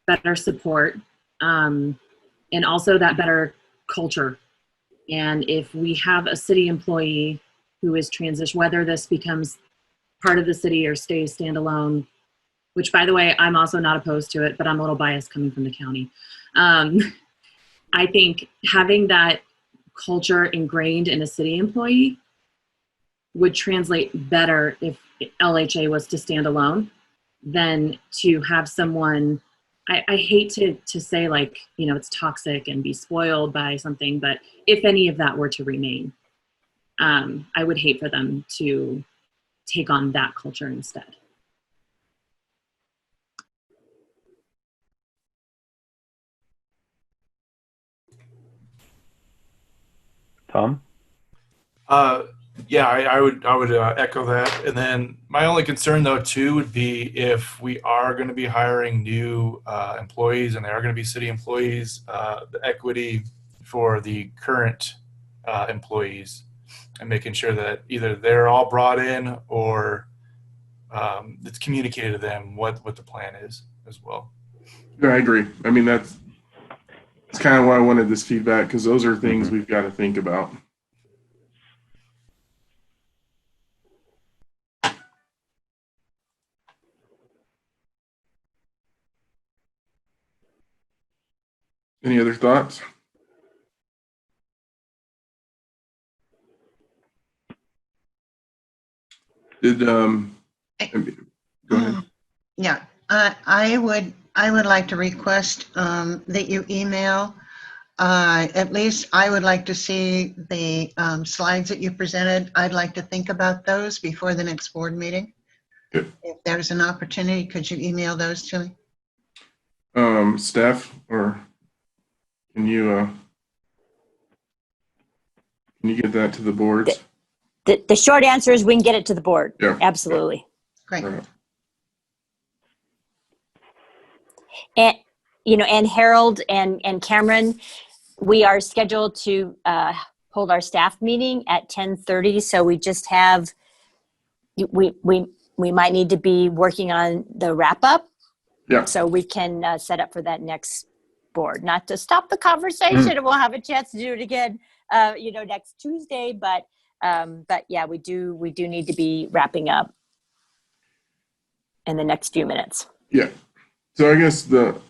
better support, and also that better culture And if we have a city employee who is transition, whether this becomes part of the city or stays standalone, which by the way, I'm also not opposed to it, but I'm a little biased coming from the county. I think having that culture ingrained in a city employee would translate better if LHA was to stand alone than to have someone, I hate to say like, you know, it's toxic and be spoiled by something, but if any of that were to remain, I would hate for them to take on that culture instead. Tom? Yeah, I would echo that. And then my only concern though too would be if we are going to be hiring new employees and they are going to be city employees, the equity for the current employees and making sure that either they're all brought in or it's communicated to them what the plan is as well. Yeah, I agree. I mean, that's kind of why I wanted this feedback, because those are things we've got to think about. Any other thoughts? Did go ahead. Yeah, I would like to request that you email. At least I would like to see the slides that you presented. I'd like to think about those before the next board meeting. Good. If there's an opportunity, could you email those to me? Steph, or can you get that to the boards? The short answer is we can get it to the board. Yeah. Absolutely. Great. And, you know, and Harold and Cameron, we are scheduled to hold our staff meeting at 10:30. So we just have, we might need to be working on the wrap up. Yeah. So we can set up for that next board, not to stop the conversation, and we'll have a chance to do it again, you know, next Tuesday. But yeah, we do need to be wrapping up in the next few minutes. Yeah. So I guess the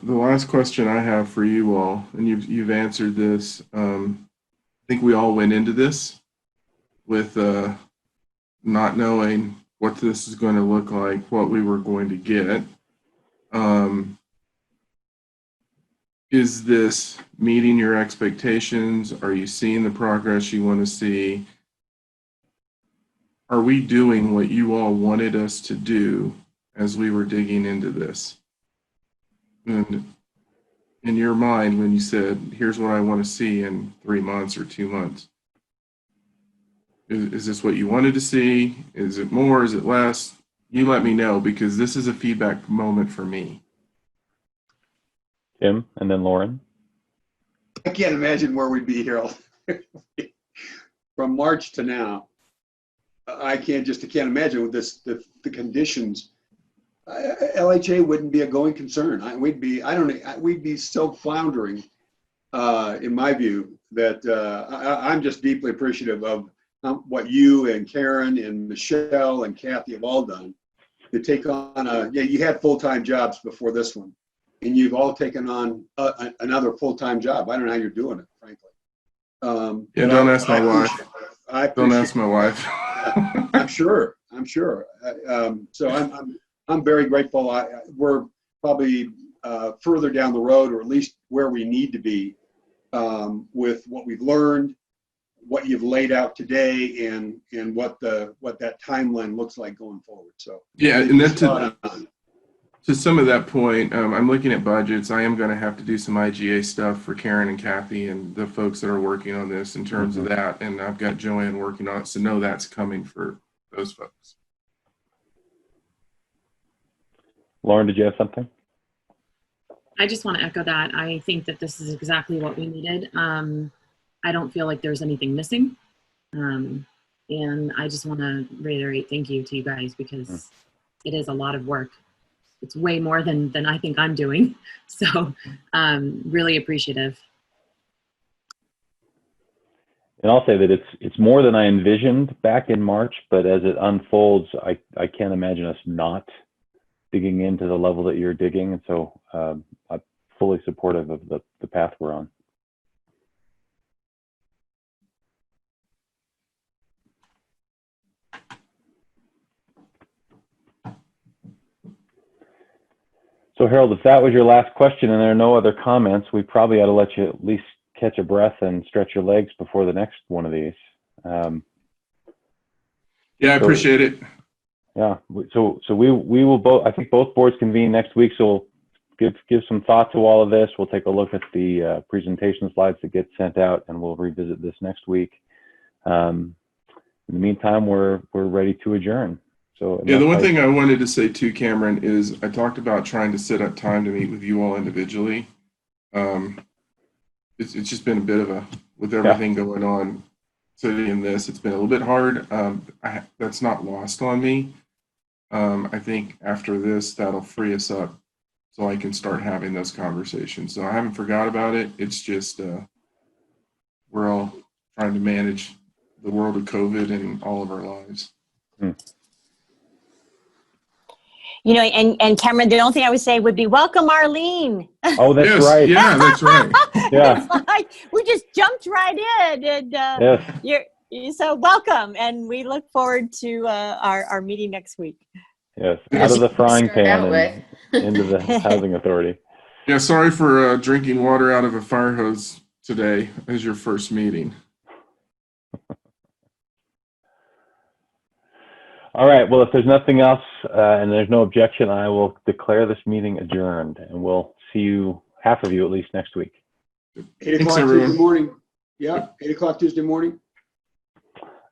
last question I have for you all, and you've answered this. I think we all went into this with not knowing what this is going to look like, what we were going to get. Is this meeting your expectations? Are you seeing the progress you want to see? Are we doing what you all wanted us to do as we were digging into this? And in your mind, when you said, here's what I want to see in 3 months or 2 months, is this what you wanted to see? Is it more? Is it less? You let me know, because this is a feedback moment for me. Tim, and then Lauren. I can't imagine where we'd be here from March to now. I can't imagine with the conditions. LHA wouldn't be a going concern. We'd be so floundering, in my view, that I'm just deeply appreciative of what you and Karen and Michelle and Kathy have all done to take on you had full-time jobs before this one, and you've all taken on another full-time job. I don't know how you're doing it, frankly. Don't ask my wife. Don't ask my wife. I'm sure. So I'm very grateful. We're probably further down the road, or at least where we need to be, with what we've learned, what you've laid out today, and what that timeline looks like going forward. So yeah, and then to some of that point, I'm looking at budgets. I am going to have to do some IGA stuff for Karen and Kathy and the folks that are working on this in terms of that. And I've got Joanne working on it, so know that's coming for those folks. Lauren, did you have something? I just want to echo that. I think that this is exactly what we needed. I don't feel like there's anything missing. And I just want to reiterate thank you to you guys, because it is a lot of work. It's way more than I think I'm doing. So really appreciative. And I'll say that it's more than I envisioned back in March, but as it unfolds, I can't imagine us not digging into the level that you're digging. And so I'm fully supportive of the path we're on. So Harold, if that was your last question and there are no other comments, we probably ought to let you at least catch a breath and stretch your legs before the next one of these. Yeah, I appreciate it. Yeah, so we will both, I think both boards convene next week, so we'll give some thought to all of this. We'll take a look at the presentation slides that get sent out, and we'll revisit this next week. In the meantime, we're ready to adjourn. So yeah, the one thing I wanted to say too, Cameron, is I talked about trying to set up time to meet with you all individually. It's just been a bit of with everything going on, studying this, it's been a little bit hard. That's not lost on me. I think after this, that'll free us up so I can start having those conversations. So I haven't forgot about it. It's just we're all trying to manage the world of COVID and all of our lives. You know, and Cameron, the only thing I would say would be welcome, Arlene. Oh, that's right. Yeah, that's right. Yeah. It's like we just jumped right in, and Yes. so welcome, and we look forward to our meeting next week. Yes, out of the frying pan with. and into the housing authority. Yeah, sorry for drinking water out of a fire hose today as your first meeting. All right, well, if there's nothing else and there's no objection, I will declare this meeting adjourned, and we'll see you, half of you at least, next week. 8 o'clock Tuesday morning. Yeah, 8 o'clock Tuesday morning.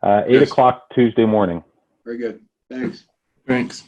8 o'clock Tuesday morning. Very good. Thanks. Thanks.